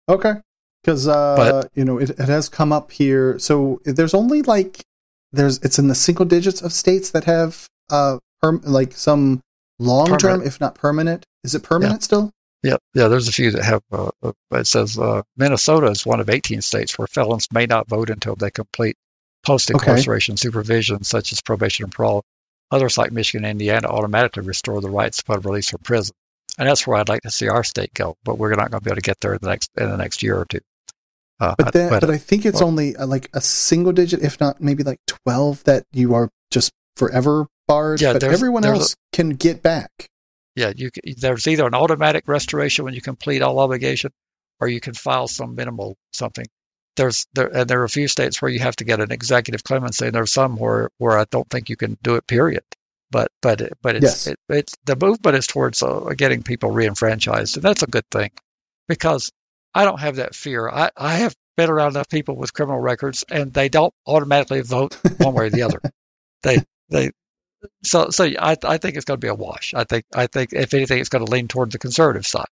Okay, because it has come up here. So there's only it's in the single digits of states that have some long term, if not permanent. Is it permanent still? Yeah. There's a few that have. It says Minnesota is one of 18 states where felons may not vote until they complete post-incarceration supervision, such as probation and parole. others like Michigan and Indiana automatically restore the rights upon release from prison. And that's where I'd like to see our state go, but we're not going to be able to get there in the next year or two. But I think it's only like a single digit, if not maybe like 12, that you are just forever barred. Yeah, but everyone else can get back. Yeah, there's either an automatic restoration when you complete all obligation, or you can file some minimal something. There are a few states where you have to get an executive clemency, and there's some where I don't think you can do it. Period. But it's the movement is towards getting people reenfranchised, and that's a good thing, because I don't have that fear. I have been around enough people with criminal records, and they don't automatically vote one way or the other. So I think it's going to be a wash. I think if anything, it's going to lean toward the conservative side.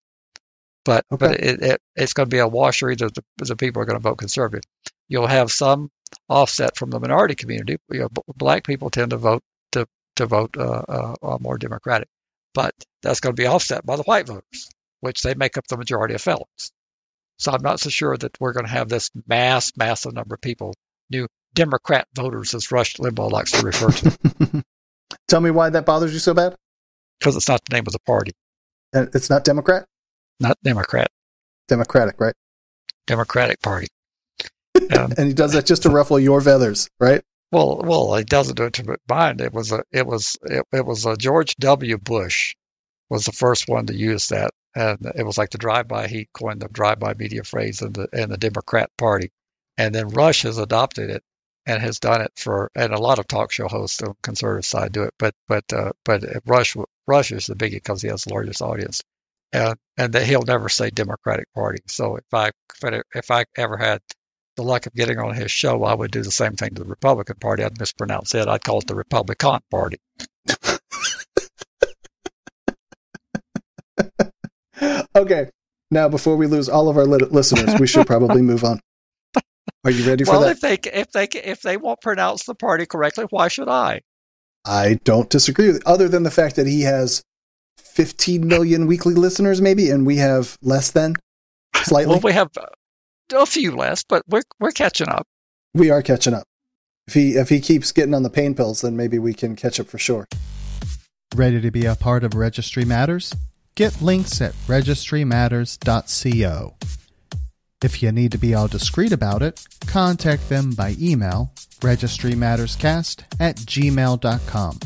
But it's going to be a wash, or either the people are going to vote conservative. You'll have some offset from the minority community. Black people tend to vote more Democratic, but that's going to be offset by the white voters, which they make up the majority of felons. So I'm not so sure that we're going to have this massive number of people, new Democrat voters, as Rush Limbaugh likes to refer to. Tell me why that bothers you so bad? Because it's not the name of the party. And it's not Democrat? Not Democrat. Democratic, right? Democratic Party. And he does that just to ruffle your feathers, right? Well, he doesn't do it to mine. It was George W. Bush was the first one to use that, and it was like the drive-by. He coined the drive-by media phrase in the Democrat Party, and then Rush has adopted it and has done it and a lot of talk show hosts on the conservative side do it, but Rush is the biggie because he has the largest audience, and that he'll never say Democratic Party. So if I ever had the luck of getting on his show, I would do the same thing to the Republican Party. I'd mispronounce it. I'd call it the Republican Party. Okay. Now, before we lose all of our listeners, we should probably move on. Are you ready for that? Well, if they won't pronounce the party correctly, why should I? I don't disagree with it, other than the fact that he has 15 million weekly listeners, maybe, and we have less than, slightly. Well, we have a few less, but we're catching up. We are catching up. If he keeps getting on the pain pills, then maybe we can catch up for sure. Ready to be a part of Registry Matters? Get links at registrymatters.co. If you need to be all discreet about it, contact them by email, registrymatterscast@gmail.com.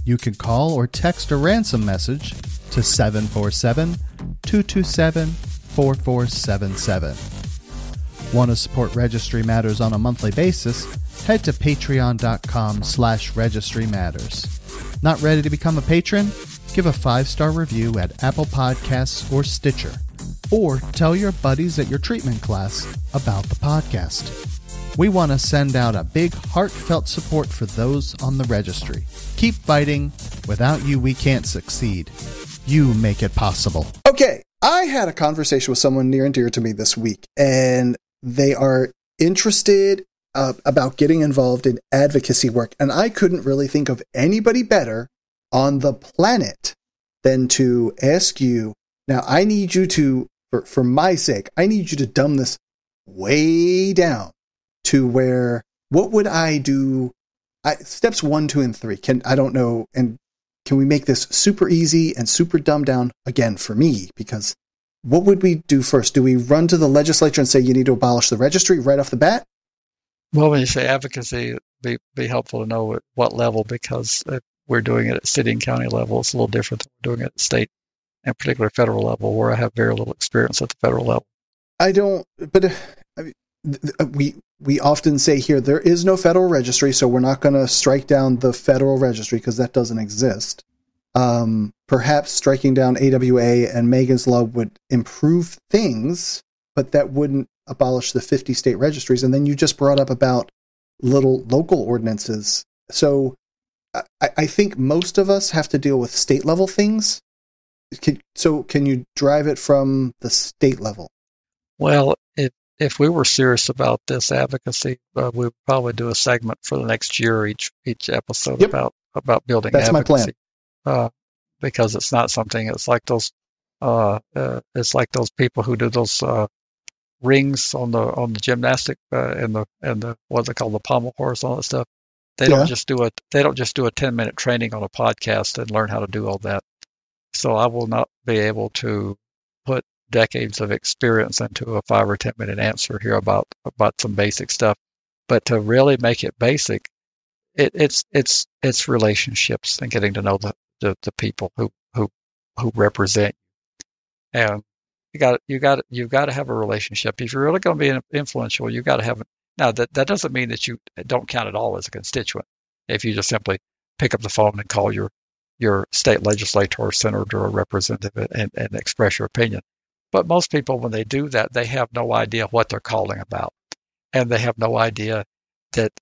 You can call or text a ransom message to 747-227-4477. Want to support Registry Matters on a monthly basis? Head to patreon.com/registrymatters. Not ready to become a patron? Give a 5-star review at Apple Podcasts or Stitcher. Or tell your buddies at your treatment class about the podcast. We want to send out a big heartfelt support for those on the registry. Keep fighting. Without you, we can't succeed. You make it possible. Okay, I had a conversation with someone near and dear to me this week, and they are interested about getting involved in advocacy work, and I couldn't really think of anybody better on the planet than to ask you. Now, I need you to, for my sake, I need you to dumb this way down to where, what would I do? Steps 1, 2, and 3. I don't know. And can we make this super easy and super dumbed down again for me? Because what would we do first? Do we run to the legislature and say you need to abolish the registry right off the bat? Well, when you say advocacy, it'd be helpful to know at what level, because if we're doing it at city and county level, it's a little different than we're doing it at state and particularly federal level, where I have very little experience at the federal level. I don't, but we often say here, there is no federal registry, so we're not going to strike down the federal registry because that doesn't exist. Perhaps striking down AWA and Megan's Law would improve things, but that wouldn't abolish the 50 state registries. And then you just brought up about little local ordinances. So I think most of us have to deal with state level things. So can you drive it from the state level? Well, if we were serious about this advocacy, we would probably do a segment for the next year, each episode, about building That's advocacy. My plan. Because it's not something. It's like those people who do those rings on the gymnastic and the what's it called, the pommel horse, all that stuff. They don't just do a 10-minute training on a podcast and learn how to do all that. So I will not be able to put decades of experience into a 5 or 10-minute answer here about some basic stuff. But to really make it basic, it's relationships and getting to know the people who represent you. And you've got to have a relationship. If you're really going to be influential, you've got to have. Now that doesn't mean that you don't count at all as a constituent. If you just simply pick up the phone and call your state legislator or senator or representative and express your opinion. But most people, when they do that, they have no idea what they're calling about, and they have no idea that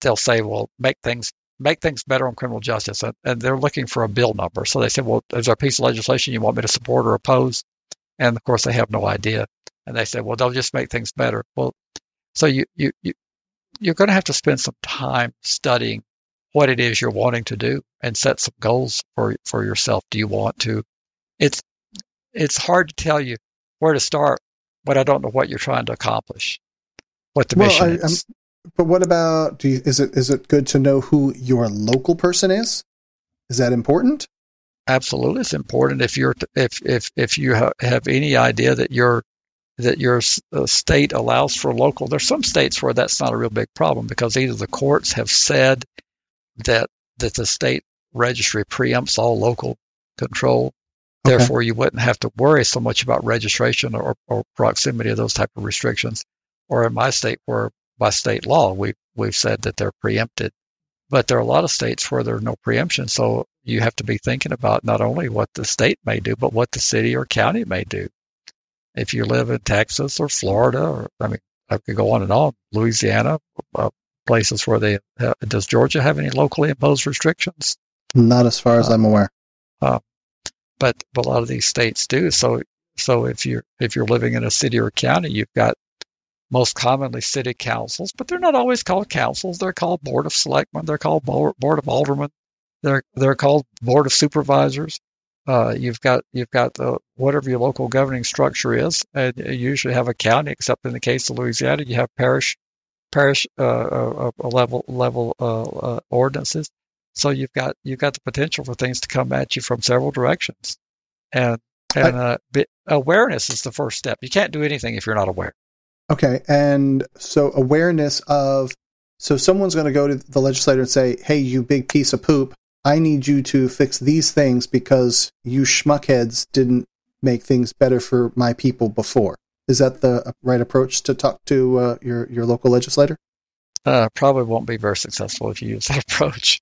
they'll say, well, make things better on criminal justice, and they're looking for a bill number. So they say, well, is there a piece of legislation you want me to support or oppose? And of course, they have no idea, and they say, well, they'll just make things better. Well, so you're going to have to spend some time studying what it is you're wanting to do and set some goals for yourself. Do you want to? It's hard to tell you where to start when I don't know what you're trying to accomplish, what the mission is. But what about, is it good to know who your local person is? Is that important? Absolutely, it's important. If you have any idea that your state allows for local, there's some states where that's not a real big problem because either the courts have said that the state registry preempts all local control. Okay. Therefore, you wouldn't have to worry so much about registration or proximity of those type of restrictions. Or in my state, where by state law we've said that they're preempted, but there are a lot of states where there's no preemption. So you have to be thinking about not only what the state may do, but what the city or county may do. If you live in Texas or Florida, I could go on, Louisiana, places where does Georgia have any locally imposed restrictions? Not as far as I'm aware. But a lot of these states do. So if you're living in a city or county, you've got most commonly city councils, but they're not always called councils. They're called board of selectmen. They're called board of aldermen. They're called board of supervisors. You've got whatever your local governing structure is, and you usually have a county. Except in the case of Louisiana, you have parish level ordinances. So you've got the potential for things to come at you from several directions, and awareness is the first step. You can't do anything if you're not aware. Okay, and so awareness of, so someone's going to go to the legislator and say, hey, you big piece of poop, I need you to fix these things because you schmuckheads didn't make things better for my people before. Is that the right approach to talk to your local legislator? Probably won't be very successful if you use that approach.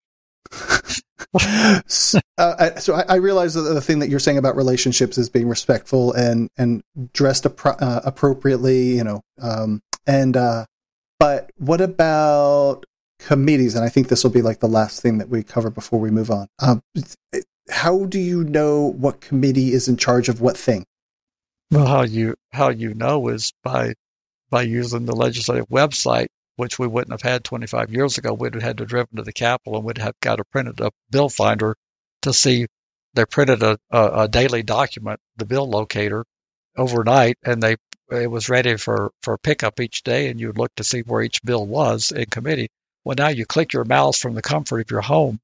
So I realize that the thing that you're saying about relationships is being respectful and dressed appropriately, but what about committees? And I think this will be like the last thing that we cover before we move on. How do you know what committee is in charge of what thing? Well, how you know is by using the legislative website, which we wouldn't have had 25 years ago. We'd have had to driven to the Capitol and we'd have got to print a bill finder to see. They printed a daily document, the bill locator, overnight, and it was ready for pickup each day, and you would look to see where each bill was in committee. Well, now you click your mouse from the comfort of your home,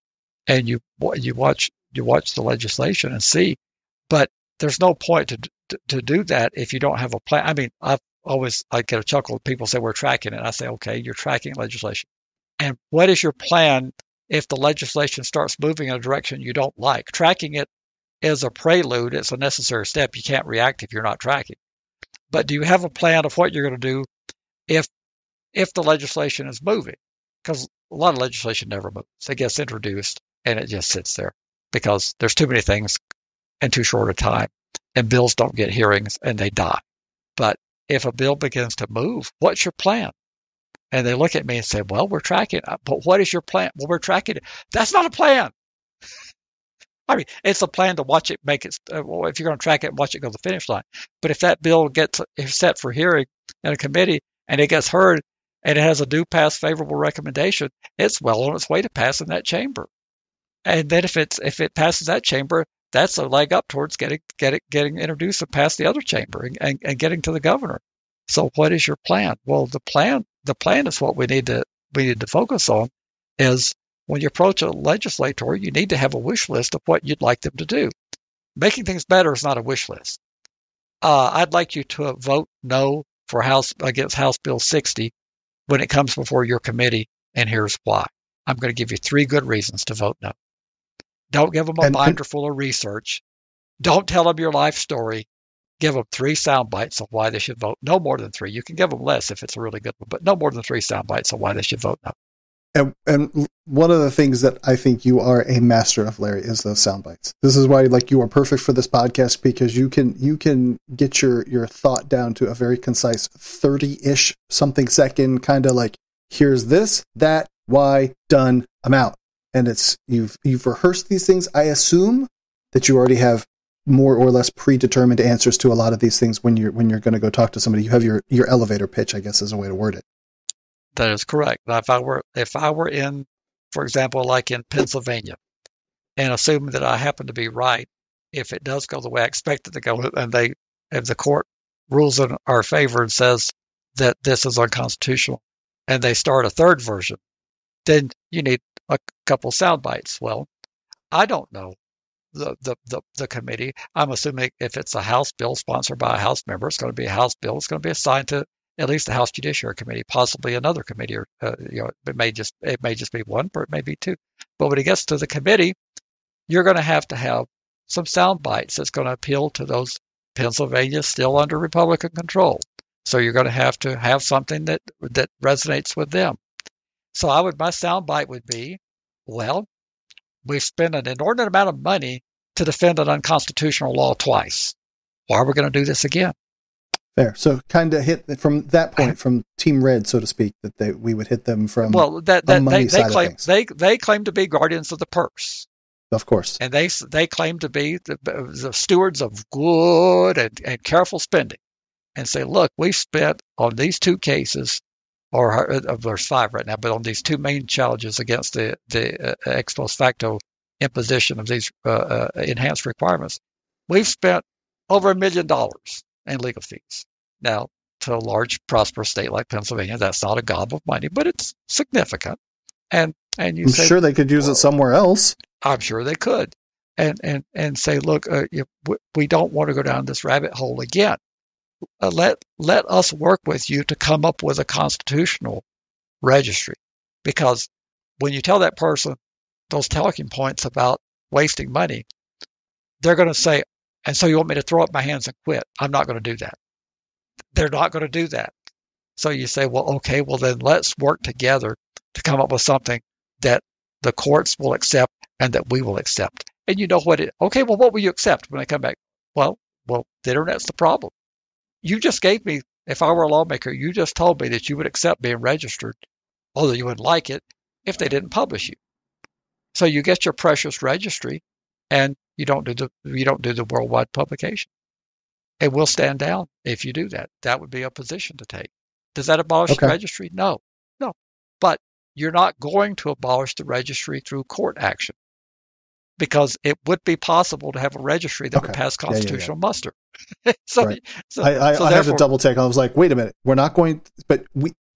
and you watch the legislation and see. But there's no point to do that if you don't have a plan. I mean, I get a chuckle when people say we're tracking it. I say, okay, you're tracking legislation. And what is your plan if the legislation starts moving in a direction you don't like? Tracking it is a prelude. It's a necessary step. You can't react if you're not tracking. But do you have a plan of what you're going to do if the legislation is moving? Because a lot of legislation never moves. It gets introduced and it just sits there because there's too many things in too short a time, and bills don't get hearings and they die. But if a bill begins to move, what's your plan? And they look at me and say, well, we're tracking it. But what is your plan? Well, we're tracking it. That's not a plan. I mean, it's a plan to watch it, make it, well, if you're going to track it, watch it go to the finish line. But if that bill gets set for hearing in a committee and it gets heard and it has a due pass favorable recommendation, it's well on its way to pass in that chamber. And then if it passes that chamber, that's a leg up towards getting introduced and past the other chamber and getting to the governor. So what is your plan? Well, the plan is what we need to focus on, is when you approach a legislator, you need to have a wish list of what you'd like them to do. Making things better is not a wish list. I'd like you to vote no for against House Bill 60 when it comes before your committee, and here's why. I'm going to give you 3 good reasons to vote no. Don't give them a binder full of research. Don't tell them your life story. Give them 3 sound bites of why they should vote. No more than 3. You can give them less if it's a really good one, but no more than 3 sound bites of why they should vote no. And one of the things that I think you are a master of, Larry, is those sound bites. This is why, like, you are perfect for this podcast, because you can get your thought down to a very concise 30-ish something second kind of like, here's this, that, why, done, I'm out. And it's you've rehearsed these things. I assume that you already have more or less predetermined answers to a lot of these things when you're going to go talk to somebody. You have your elevator pitch, I guess, is a way to word it. That is correct. Now, if I were in, for example, like in Pennsylvania, and assuming that I happen to be right, if it does go the way I expect it to go, and if the court rules in our favor and says that this is unconstitutional, and they start a third version, then you need a couple sound bites. Well, I don't know the committee. I'm assuming if it's a House bill sponsored by a House member, it's going to be a House bill. It's going to be assigned to at least the House Judiciary Committee, possibly another committee, or it may just be one, or it may be 2. But when it gets to the committee, you're going to have some sound bites that's going to appeal to those Pennsylvania still under Republican control. So you're going to have something that resonates with them. So my sound bite would be, well, we've spent an inordinate amount of money to defend an unconstitutional law twice. Why are we going to do this again? There. So kind of hit from that point, from Team Red, so to speak, that we would hit them from money side of things. They claim to be guardians of the purse. Of course. And they claim to be the stewards of good and careful spending, and say, look, we've spent on these 2 cases, or there's 5 right now, but on these 2 main challenges against the ex post facto imposition of these enhanced requirements, we've spent over $1 million in legal fees. Now, to a large, prosperous state like Pennsylvania, that's not a gob of money, but it's significant. And I'm sure they could use it somewhere else. I'm sure they could, and say, look, we don't want to go down this rabbit hole again. Let us work with you to come up with a constitutional registry, because when you tell that person those talking points about wasting money, they're going to say, and so you want me to throw up my hands and quit? I'm not going to do that. They're not going to do that. So you say, well, okay, well then let's work together to come up with something that the courts will accept and that we will accept. And you know what okay, well, what will you accept when they come back? Well, the internet's the problem. You just gave me, if I were a lawmaker, you just told me that you would accept being registered, although you wouldn't like it, if they didn't publish you. So you get your precious registry, and you don't do the worldwide publication. And we'll stand down if you do that. That would be a position to take. Does that abolish the registry? No. But you're not going to abolish the registry through court action, because it would be possible to have a registry that would pass constitutional muster. I had to double check. I was like, wait a minute, we're not going, but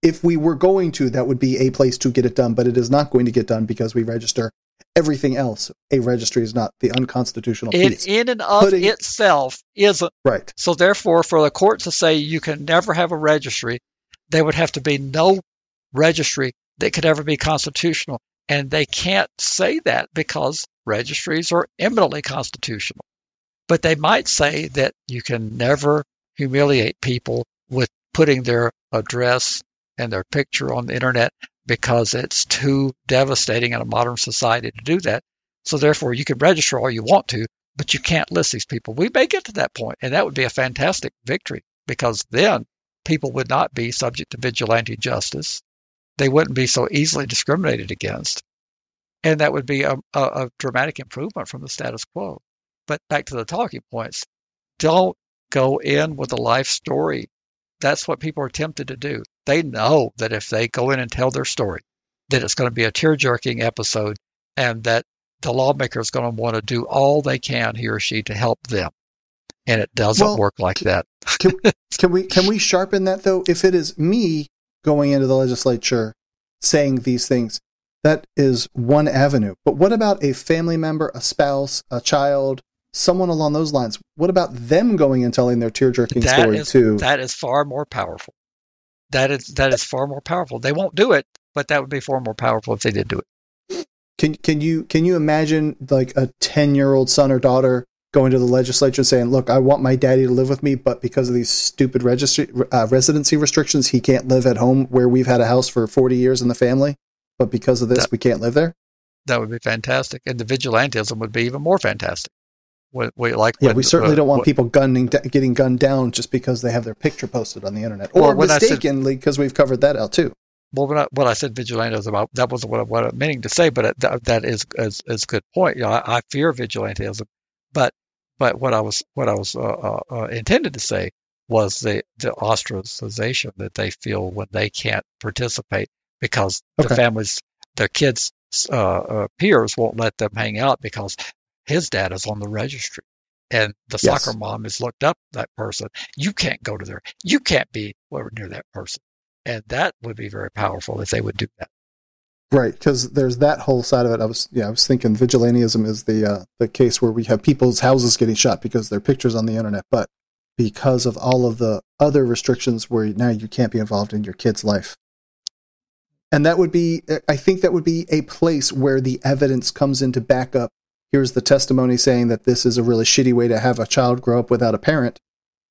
if we were going to, that would be a place to get it done, but it is not going to get done because we register everything else. A registry is not the unconstitutional piece. In and of itself isn't. Right. So therefore, for the court to say you can never have a registry, there would have to be no registry that could ever be constitutional. And they can't say that because registries are eminently constitutional. But they might say that you can never humiliate people with putting their address and their picture on the internet, because it's too devastating in a modern society to do that. So therefore, you can register all you want to, but you can't list these people. We may get to that point, and that would be a fantastic victory, because then people would not be subject to vigilante justice. They wouldn't be so easily discriminated against. And that would be a dramatic improvement from the status quo. But back to the talking points, don't go in with a life story. That's what people are tempted to do. They know that if they go in and tell their story, that it's going to be a tear-jerking episode, and that the lawmaker is going to want to do all they can, he or she, to help them. And it doesn't work like that. Can we sharpen that, though? If it is me going into the legislature saying these things, That is one avenue. But what about a family member, a spouse, a child, someone along those lines? What about them going and telling their tear-jerking story too? That is far more powerful. That is far more powerful. They won't do it, but that would be far more powerful if they did do it. Can you imagine like a 10-year-old son or daughter going to the legislature saying, "Look, I want my daddy to live with me, but because of these stupid residency restrictions, he can't live at home where we've had a house for 40 years in the family. But because of this, we can't live there." That would be fantastic, and the vigilantism would be even more fantastic. We certainly don't want people getting gunned down just because they have their picture posted on the internet, or mistakenly, because we've covered that out too. Well, when I said vigilantism, that wasn't what I'm meaning to say, but that is a good point. I fear vigilantism, but what I was intended to say was the ostracization that they feel when they can't participate because the families, their kids' peers won't let them hang out because his dad is on the registry, and the soccer mom has looked up that person. You can't go to there. You can't be near that person, and that would be very powerful if they would do that. Right, because there's that whole side of it. I was thinking vigilantism is the case where we have people's houses getting shot because their pictures on the internet, but because of all of the other restrictions where now you can't be involved in your kid's life. And that would be, I think that would be a place where the evidence comes in to back up. Here's the testimony saying that this is a really shitty way to have a child grow up without a parent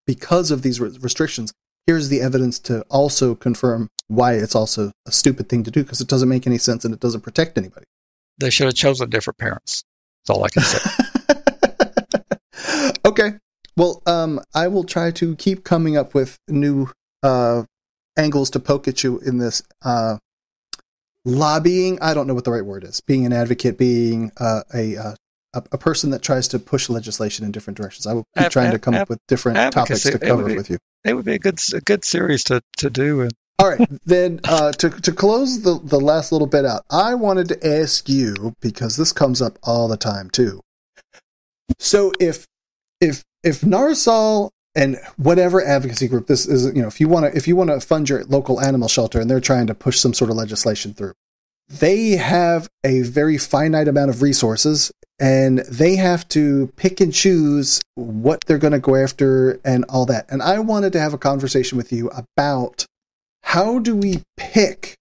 because of these restrictions. Here's the evidence to also confirm why it's also a stupid thing to do, because it doesn't make any sense and it doesn't protect anybody. They should have chosen different parents. That's all I can say. Okay. Well, I will try to keep coming up with new angles to poke at you in this lobbying. I don't know what the right word is. Being an advocate, being a person that tries to push legislation in different directions. I will keep trying to come up with different topics to cover with you. It would be a good series to do. All right, then to close the last little bit out, I wanted to ask you, because this comes up all the time too. So if NARSOL and whatever advocacy group this is, if you want to fund your local animal shelter and they're trying to push some sort of legislation through, they have a very finite amount of resources and they have to pick and choose what they're going to go after and all that. And I wanted to have a conversation with you about how do we pick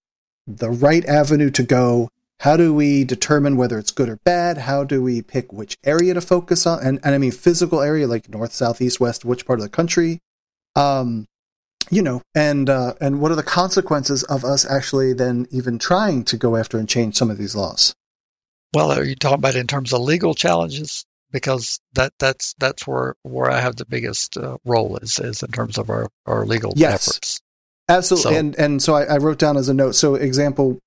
the right avenue to go? How do we determine whether it's good or bad? How do we pick which area to focus on? And I mean physical area, like north, south, east, west, which part of the country? And what are the consequences of us actually then even trying to go after and change some of these laws? Well, are you talking about in terms of legal challenges? Because that's where I have the biggest role is in terms of our legal efforts. Absolutely. And so I wrote down as a note. So example,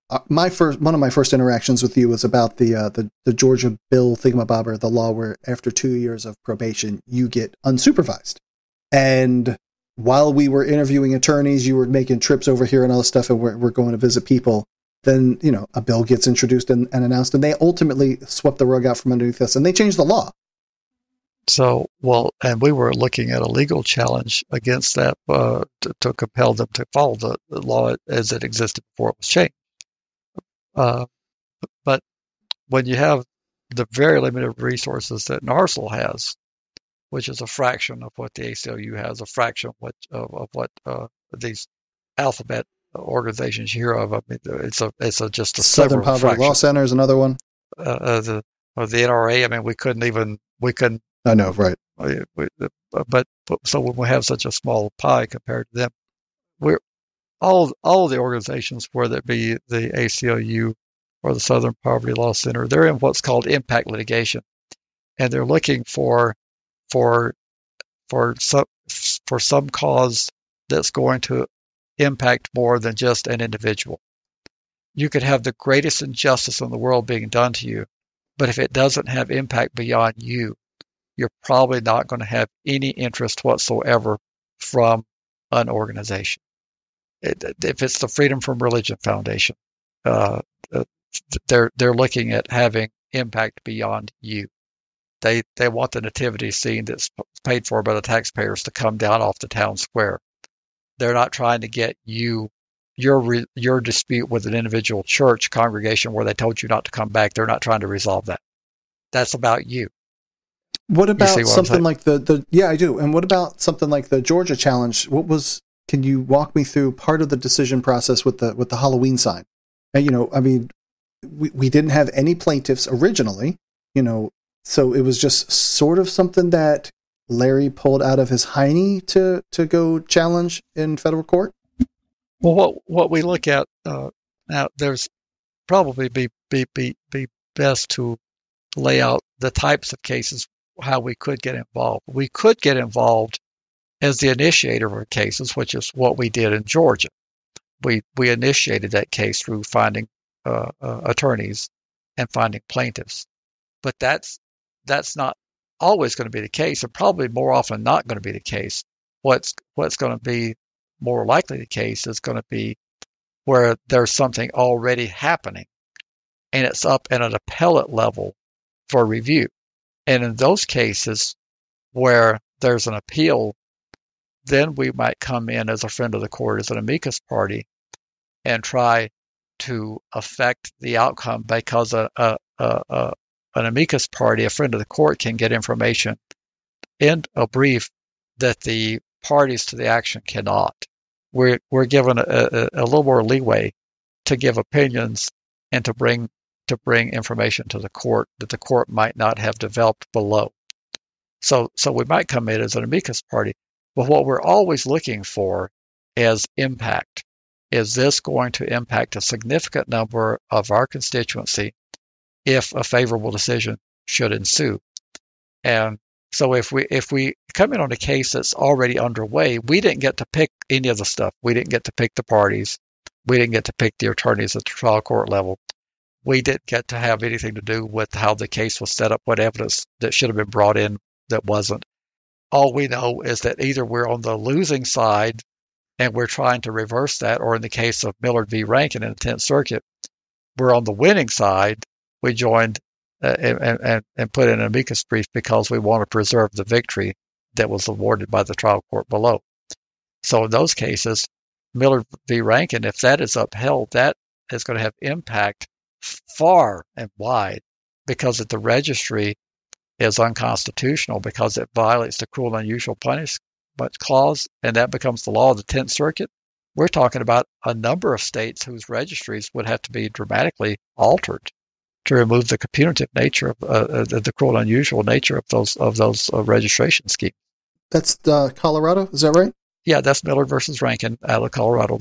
one of my first interactions with you was about the Georgia bill thingamabobber, the law where after 2 years of probation, you get unsupervised. And while we were interviewing attorneys, you were making trips over here and all this stuff, and we're going to visit people. Then, a bill gets introduced and announced, and they ultimately swept the rug out from underneath us, and they changed the law. So, and we were looking at a legal challenge against that to compel them to follow the law as it existed before it was changed. But when you have the very limited resources that NARSOL has, which is a fraction of what the ACLU has, a fraction of what these alphabet organizations you hear of. I mean, it's just a Southern Poverty Law Center is another one. The NRA. I mean, we couldn't. I know, right? But so when we have such a small pie compared to them, we're all of the organizations, whether it be the ACLU or the Southern Poverty Law Center, they're in what's called impact litigation, and they're looking for some cause that's going to impact more than just an individual. You could have the greatest injustice in the world being done to you, but if it doesn't have impact beyond you, you're probably not going to have any interest whatsoever from an organization. If it's the Freedom from Religion Foundation, they're looking at having impact beyond you. They want the nativity scene that's paid for by the taxpayers to come down off the town square. They're not trying to get you your dispute with an individual church congregation where they told you not to come back. They're not trying to resolve that. That's about you. What You see about what I'm something saying? like the yeah, I do. And what about something like the Georgia challenge? Can you walk me through part of the decision process with the Halloween sign? And, I mean, we didn't have any plaintiffs originally, so it was just sort of something that Larry pulled out of his hiney to go challenge in federal court. Well, what we look at now, there's probably be best to lay out the types of cases how we could get involved. We could get involved as the initiator of cases, which is what we did in Georgia. We initiated that case through finding attorneys and finding plaintiffs. But that's not always going to be the case, and probably more often not going to be the case. What's going to be more likely the case is going to be where there's something already happening, and it's up at an appellate level for review. And in those cases where there's an appeal, then we might come in as a friend of the court, as an amicus party, and try to affect the outcome because an amicus party, a friend of the court, can get information in a brief that the parties to the action cannot. We're given a little more leeway to give opinions and to bring information to the court that the court might not have developed below. So we might come in as an amicus party. But what we're always looking for is impact. Is this going to impact a significant number of our constituency if a favorable decision should ensue? And so if we come in on a case that's already underway, we didn't get to pick any of the stuff. We didn't get to pick the parties. We didn't get to pick the attorneys at the trial court level. We didn't get to have anything to do with how the case was set up, what evidence that should have been brought in that wasn't. All we know is that either we're on the losing side and we're trying to reverse that, or in the case of Millard v. Rankin in the 10th Circuit, we're on the winning side. We joined and put in an amicus brief because we want to preserve the victory that was awarded by the trial court below. So in those cases, Millard v. Rankin, if that is upheld, that is going to have impact far and wide, because the registry is unconstitutional because it violates the cruel and unusual punishment clause, and that becomes the law of the 10th Circuit. We're talking about a number of states whose registries would have to be dramatically altered to remove the punitive nature of the cruel and unusual nature of those registration schemes. That's Colorado, is that right? Yeah, that's Millard versus Rankin out of Colorado,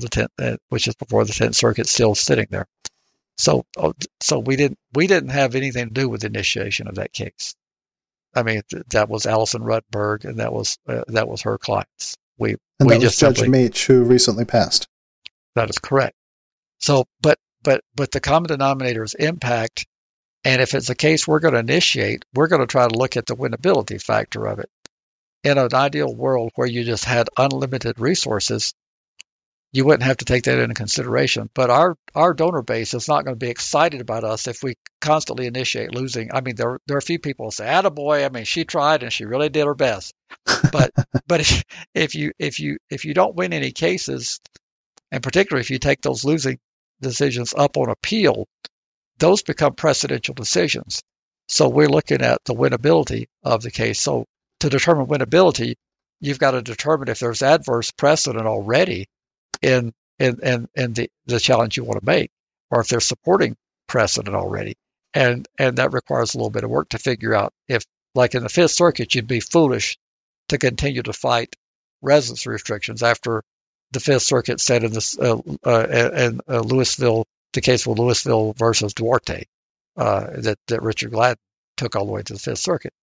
which is before the 10th Circuit, still sitting there. So we didn't have anything to do with the initiation of that case. I mean, that was Allison Rutberg, and that was her clients. And that was Judge Mage, who recently passed. That is correct. So, but the common denominator is impact, and if it's a case we're going to initiate, we're going to try to look at the winnability factor of it. In an ideal world where you just had unlimited resources, you wouldn't have to take that into consideration. But our donor base is not going to be excited about us if we constantly initiate losing. I mean, there are a few people who say, "Attaboy, I mean, she tried and she really did her best." But if you don't win any cases, and particularly if you take those losing decisions up on appeal, those become precedential decisions. So we're looking at the winnability of the case. So to determine winnability, you've got to determine if there's adverse precedent already in the challenge you want to make, or if there's supporting precedent already. And that requires a little bit of work to figure out if, like in the Fifth Circuit, you'd be foolish to continue to fight residency restrictions after the Fifth Circuit said in this Louisville, the case with Louisville versus Duarte, that Richard Gladden took all the way to the Fifth Circuit.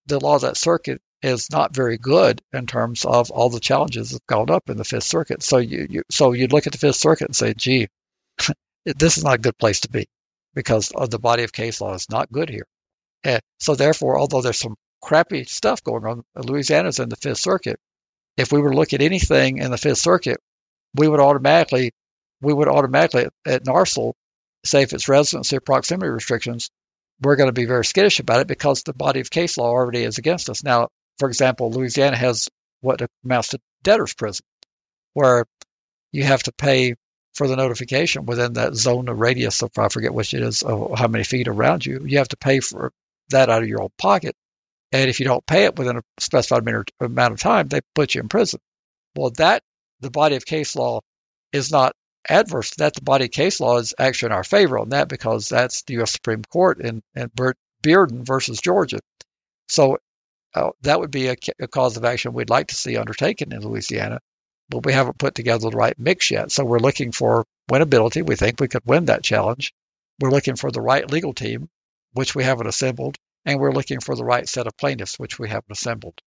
The law of that circuit is not very good in terms of all the challenges that have gone up in the Fifth Circuit. So you'd look at the Fifth Circuit and say, gee, this is not a good place to be because the body of case law is not good here. And so therefore, although there's some crappy stuff going on, Louisiana's in the Fifth Circuit. If we were to look at anything in the Fifth Circuit, we would automatically at NARSOL say if it's residency or proximity restrictions, we're going to be very skittish about it because the body of case law already is against us. Now, for example, Louisiana has what amounts to debtor's prison, where you have to pay for the notification within that zone of radius of, I forget which it is, of how many feet around you, you have to pay for that out of your own pocket. And if you don't pay it within a specified amount of time, they put you in prison. Well, the body of case law is not adverse to that. The body of case law is actually in our favor on that, because that's the U.S. Supreme Court in Bearden versus Georgia. So that would be a cause of action we'd like to see undertaken in Louisiana, but we haven't put together the right mix yet. So we're looking for winnability. We think we could win that challenge. We're looking for the right legal team, which we haven't assembled, and we're looking for the right set of plaintiffs, which we haven't assembled.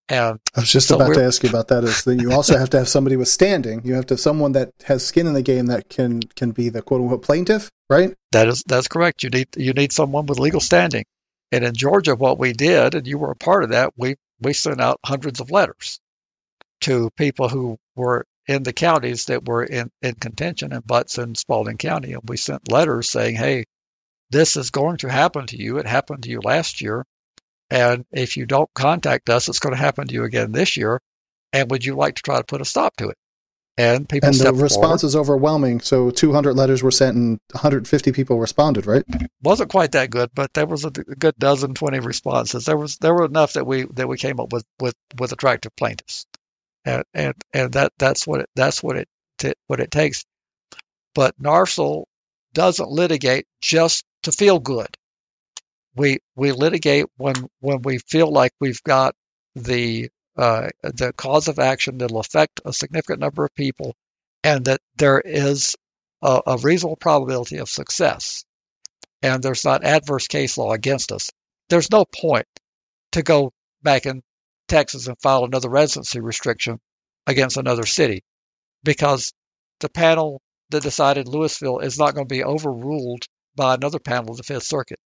And I was just about to ask you about that. Is that you also have to have somebody with standing. You have to have someone that has skin in the game that can be the quote unquote plaintiff, right? That's correct. You need someone with legal standing. And in Georgia, what we did, and you were a part of that, we sent out hundreds of letters to people who were in the counties that were in contention, in Butts and Spalding County. And we sent letters saying, hey, this is going to happen to you. It happened to you last year. And if you don't contact us, it's going to happen to you again this year. And would you like to try to put a stop to it? And people stepped forward. And the response is overwhelming. So 200 letters were sent and 150 people responded, right? Wasn't quite that good, but there was a good 20 responses. There were enough that we came up with attractive plaintiffs. And that's what it takes. But NARSOL doesn't litigate just to feel good. We litigate when we feel like we've got the cause of action that'll affect a significant number of people, and that there is a reasonable probability of success, and there's not adverse case law against us. There's no point to go back in Texas and file another residency restriction against another city, because the panel that decided Louisville is not going to be overruled by another panel of the Fifth Circuit.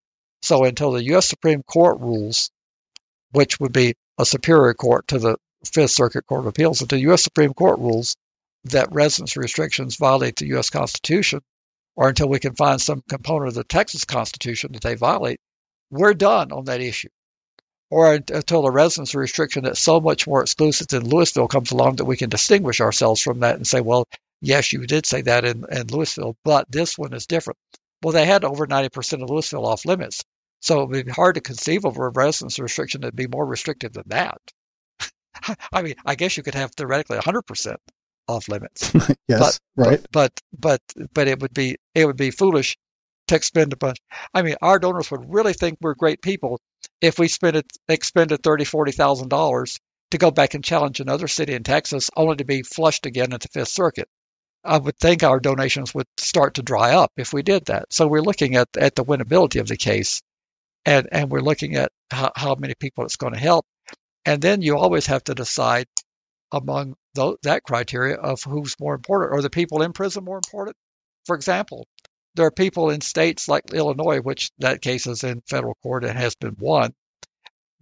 So until the U.S. Supreme Court rules, which would be a superior court to the Fifth Circuit Court of Appeals, until the U.S. Supreme Court rules that residency restrictions violate the U.S. Constitution, or until we can find some component of the Texas Constitution that they violate, we're done on that issue. Or until a residency restriction that's so much more exclusive than Louisville comes along that we can distinguish ourselves from that and say, well, yes, you did say that in Louisville, but this one is different. Well, they had over 90% of Louisville off limits. So it would be hard to conceive of a residency restriction that would be more restrictive than that. I mean, I guess you could have theoretically 100% off limits. Yes, right. But it would be foolish to expend a bunch. I mean, our donors would really think we're great people if we expended $30,000-$40,000 to go back and challenge another city in Texas, only to be flushed again at the Fifth Circuit. I would think our donations would start to dry up if we did that. So we're looking at the winnability of the case, and we're looking at how many people it's going to help. And then you always have to decide among that criteria of who's more important. Are the people in prison more important? For example, there are people in states like Illinois, which that case is in federal court and has been won,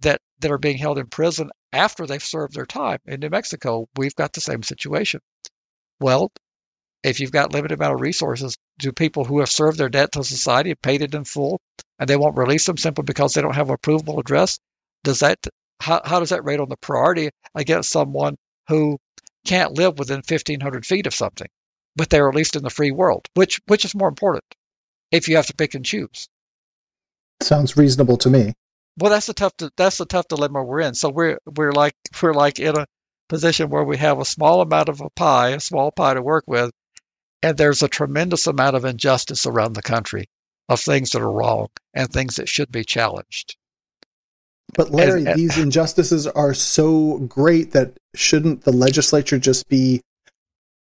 that are being held in prison after they've served their time. In New Mexico, we've got the same situation. Well, if you've got limited amount of resources, do people who have served their debt to society, have paid it in full, and they won't release them simply because they don't have an approvable address? How does that rate on the priority against someone who can't live within 1,500 feet of something, but they're at least in the free world? Which is more important if you have to pick and choose? Sounds reasonable to me. Well, that's the tough dilemma we're in. So we're like in a position where we have a small amount of a small pie to work with, and there's a tremendous amount of injustice around the country of things that are wrong and things that should be challenged. But Larry, these injustices are so great that shouldn't the legislature just be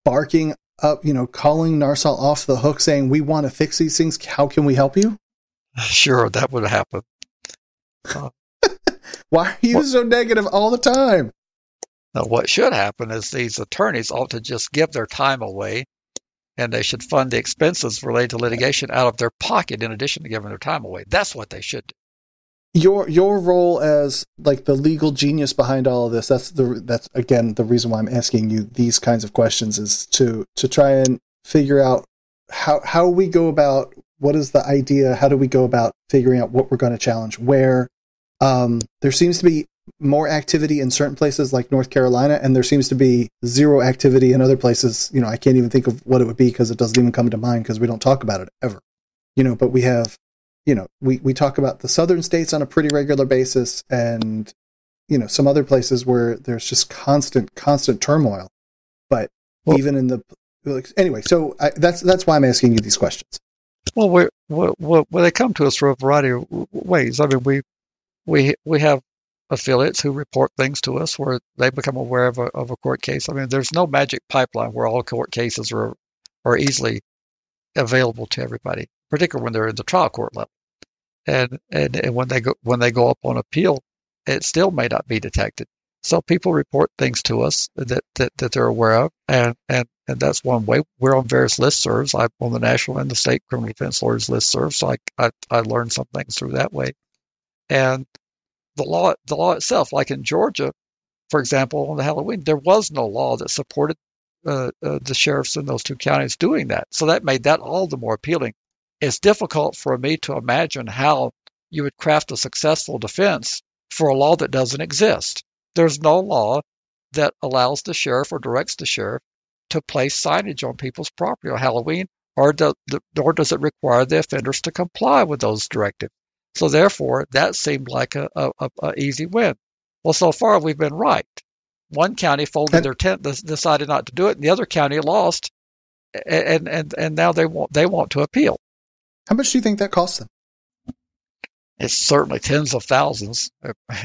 barking up, calling NARSOL off the hook, saying, we want to fix these things. How can we help you? Sure, that would happen. Why are you so negative all the time? Now, what should happen is these attorneys ought to just give their time away, and they should fund the expenses related to litigation out of their pocket in addition to giving their time away. That's what they should do. Your role as like the legal genius behind all of this, that's again the reason why I'm asking you these kinds of questions, is to try and figure out how we go about, what is the idea, how do we go about figuring out what we're going to challenge, where there seems to be more activity in certain places like North Carolina, and there seems to be zero activity in other places. I can't even think of what it would be because it doesn't even come to mind because we don't talk about it ever. But we have, we talk about the southern states on a pretty regular basis, and, some other places where there's just constant turmoil. But even in the, anyway, so that's why I'm asking you these questions. Well, they come to us for a variety of ways. I mean, we have affiliates who report things to us where they become aware of a court case. I mean, there's no magic pipeline where all court cases are easily available to everybody, particularly when they're in the trial court level. And when they go up on appeal, it still may not be detected. So people report things to us that they're aware of, and that's one way. We're on various listservs. I'm on the national and the state criminal defense lawyers listserv, so I learned some things through that way. And the law itself, like in Georgia, for example, on the Halloween, there was no law that supported the sheriffs in those two counties doing that. So that made that all the more appealing. It's difficult for me to imagine how you would craft a successful defense for a law that doesn't exist. There's no law that allows the sheriff or directs the sheriff to place signage on people's property on Halloween, or does it require the offenders to comply with those directives. So therefore, that seemed like a easy win. Well, so far we've been right. One county folded their tent, decided not to do it, and the other county lost, and now they want to appeal. How much do you think that costs them? It's certainly tens of thousands.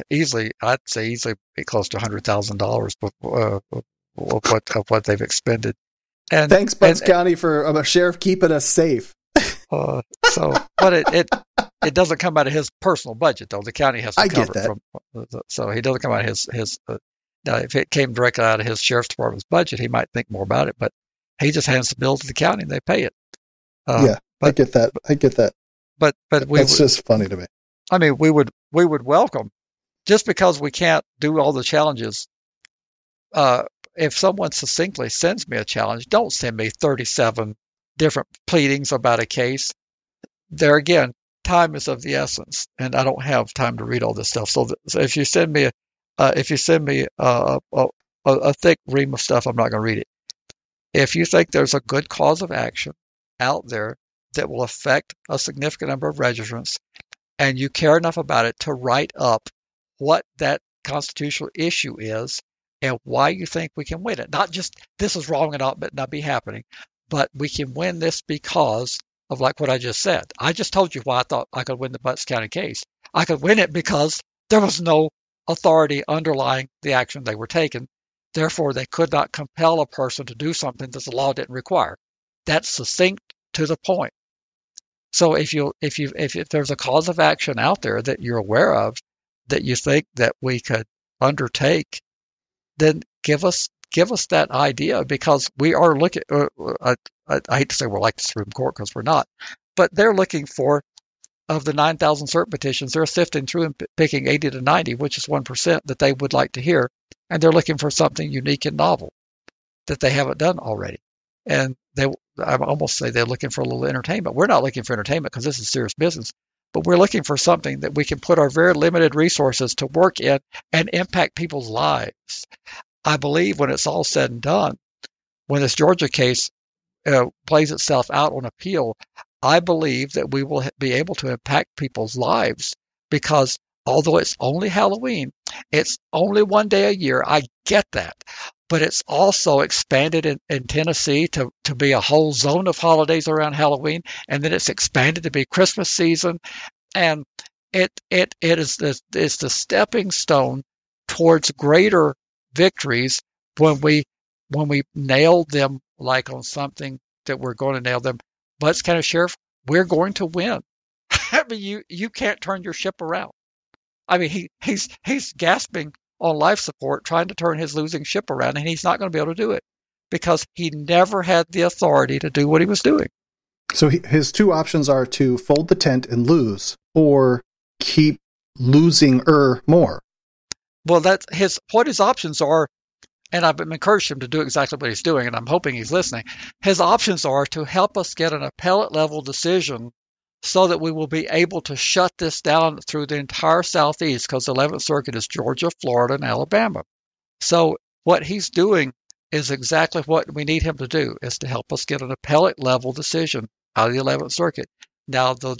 Easily, I'd say easily close to $100,000 of what they've expended. And thanks, Butts County, for a sheriff keeping us safe. But it doesn't come out of his personal budget, though. The county has to cover it from. So he doesn't come out of his. Now, if it came directly out of his sheriff's department's budget, he might think more about it. But he just hands the bill to the county and they pay it. I get that. But it's just funny to me. I mean, we would welcome, just because we can't do all the challenges. If someone succinctly sends me a challenge, don't send me 37 different pleadings about a case. There again, time is of the essence, and I don't have time to read all this stuff. So if you send me a thick ream of stuff, I'm not going to read it. If you think there's a good cause of action out there that will affect a significant number of registrants, and you care enough about it to write up what that constitutional issue is and why you think we can win it. Not just this is wrong and ought not be happening, but we can win this because of like what I just said. I just told you why I thought I could win the Butts County case. I could win it because there was no authority underlying the action they were taking. Therefore, they could not compel a person to do something that the law didn't require. That's succinct to the point. So if there's a cause of action out there that you're aware of that you think that we could undertake, then give us that idea, because we are looking. I hate to say we're like the Supreme Court because we're not, but they're looking for, of the 9,000 cert petitions, they're sifting through and picking 80 to 90, which is 1%, that they would like to hear, and they're looking for something unique and novel that they haven't done already. And I almost say they're looking for a little entertainment. We're not looking for entertainment because this is serious business, but we're looking for something that we can put our very limited resources to work in and impact people's lives. I believe when it's all said and done, when this Georgia case plays itself out on appeal, I believe that we will be able to impact people's lives, because although it's only Halloween, it's only one day a year. I get that. But it's also expanded in Tennessee to be a whole zone of holidays around Halloween, and then it's expanded to be Christmas season, and it is the stepping stone towards greater victories when we nail them, like on something that we're going to nail them. Butts County Sheriff, we're going to win. I mean, you can't turn your ship around. I mean, he's gasping on life support, trying to turn his losing ship around, and he's not going to be able to do it because he never had the authority to do what he was doing. So his two options are to fold the tent and lose, or keep losing more. Well, what his options are, and I've encouraged him to do exactly what he's doing, and I'm hoping he's listening. His options are to help us get an appellate level decision so that we will be able to shut this down through the entire Southeast, because the 11th Circuit is Georgia, Florida, and Alabama. So what he's doing is exactly what we need him to do, is to help us get an appellate level decision out of the 11th Circuit. Now, the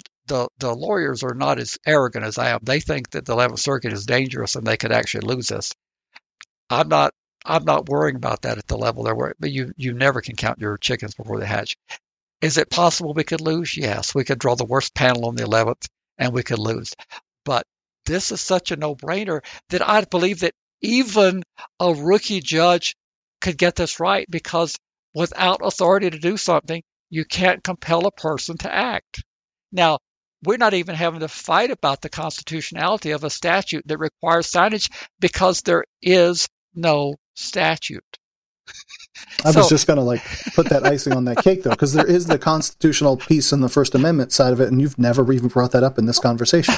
lawyers are not as arrogant as I am. They think that the 11th Circuit is dangerous and they could actually lose this. I'm not worrying about that at the level they're worried, but you never can count your chickens before they hatch. Is it possible we could lose? Yes. We could draw the worst panel on the 11th and we could lose. But this is such a no-brainer that I believe that even a rookie judge could get this right, because without authority to do something, you can't compel a person to act. Now, we're not even having to fight about the constitutionality of a statute that requires signage, because there is no statute. I was just going to put that icing on that cake, though, because there is the constitutional piece in the First Amendment side of it, and you've never even brought that up in this conversation.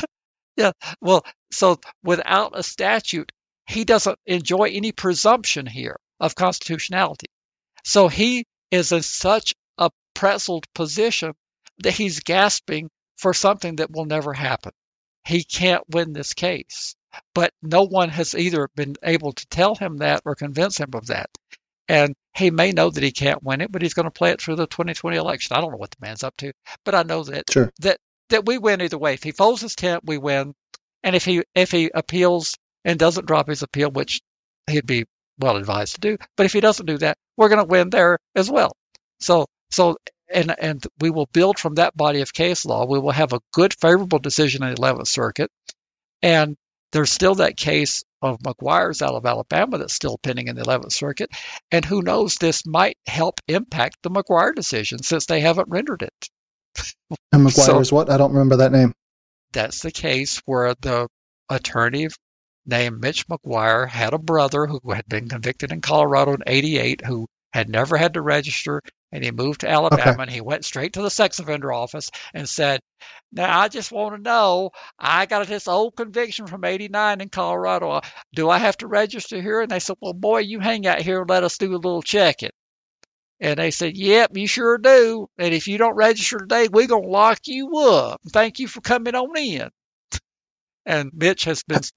Yeah, well, so without a statute, he doesn't enjoy any presumption here of constitutionality. So he is in such a pretzeled position that he's gasping for something that will never happen. He can't win this case, but no one has either been able to tell him that or convince him of that. And he may know that he can't win it, but he's going to play it through the 2020 election. I don't know what the man's up to, but I know that sure. that we win either way. If he folds his tent, we win. And if he appeals and doesn't drop his appeal, which he'd be well advised to do, but if he doesn't do that, we're going to win there as well. So and we will build from that body of case law. We will have a good, favorable decision in the 11th Circuit, and there's still that case of McGuire's out of Alabama that's still pending in the 11th Circuit, and who knows, this might help impact the McGuire decision since they haven't rendered it. And McGuire's what? I don't remember that name. That's the case where the attorney named Mitch McGuire had a brother who had been convicted in Colorado in '88, who had never had to register, and he moved to Alabama, and he went straight to the sex offender office and said, now, I just want to know, I got this old conviction from '89 in Colorado. Do I have to register here? And they said, well, boy, you hang out here and let us do a little checking. And they said, yep, you sure do. And if you don't register today, we're going to lock you up. Thank you for coming on in. And Mitch has spent,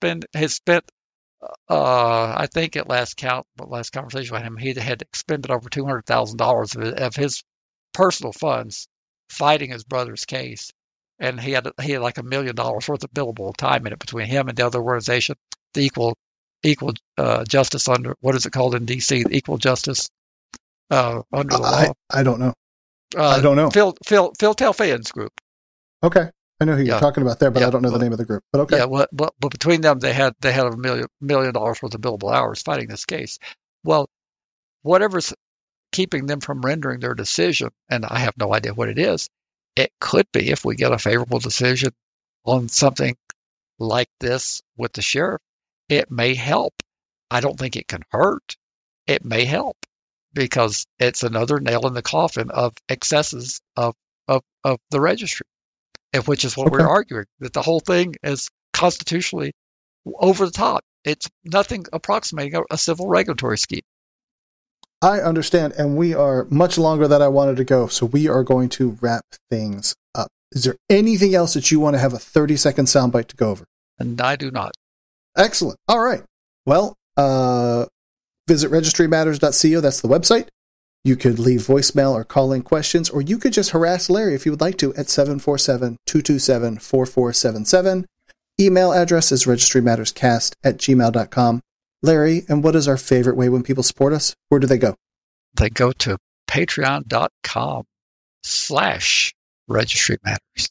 I think at last conversation with him, he had expended over $200,000 of his personal funds fighting his brother's case. And he had like $1 million worth of billable time in it between him and the other organization, the equal justice under, what is it called in DC? The equal justice under the law. I don't know. I don't know. Phil Telfayan's group. Okay. I know who you're talking about there, but I don't know the name of the group. But okay. Yeah, but between them, they had $1 million worth of billable hours fighting this case. Well, whatever's keeping them from rendering their decision, and I have no idea what it is, it could be if we get a favorable decision on something like this with the sheriff, it may help. I don't think it can hurt. It may help because it's another nail in the coffin of excesses of the registry. Which is what we're arguing, that the whole thing is constitutionally over the top. It's nothing approximating a civil regulatory scheme. I understand, and we are much longer than I wanted to go, so we are going to wrap things up. Is there anything else that you want to have a 30-second soundbite to go over? And I do not. Excellent. All right. Well, visit registrymatters.co. That's the website. You could leave voicemail or call in questions, or you could just harass Larry if you would like to at 747-227-4477. Email address is registrymatterscast@gmail.com. Larry, and what is our favorite way when people support us? Where do they go? They go to patreon.com/registrymatters.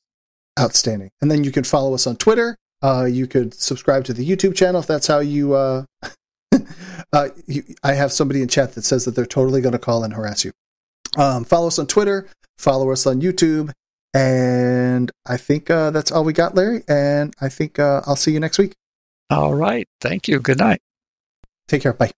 Outstanding. And then you can follow us on Twitter. You could subscribe to the YouTube channel if that's how you... I have somebody in chat that says that they're totally going to call and harass you. Follow us on Twitter, follow us on YouTube, and I think that's all we got, Larry, and I think I'll see you next week. All right. Thank you. Good night. Take care. Bye.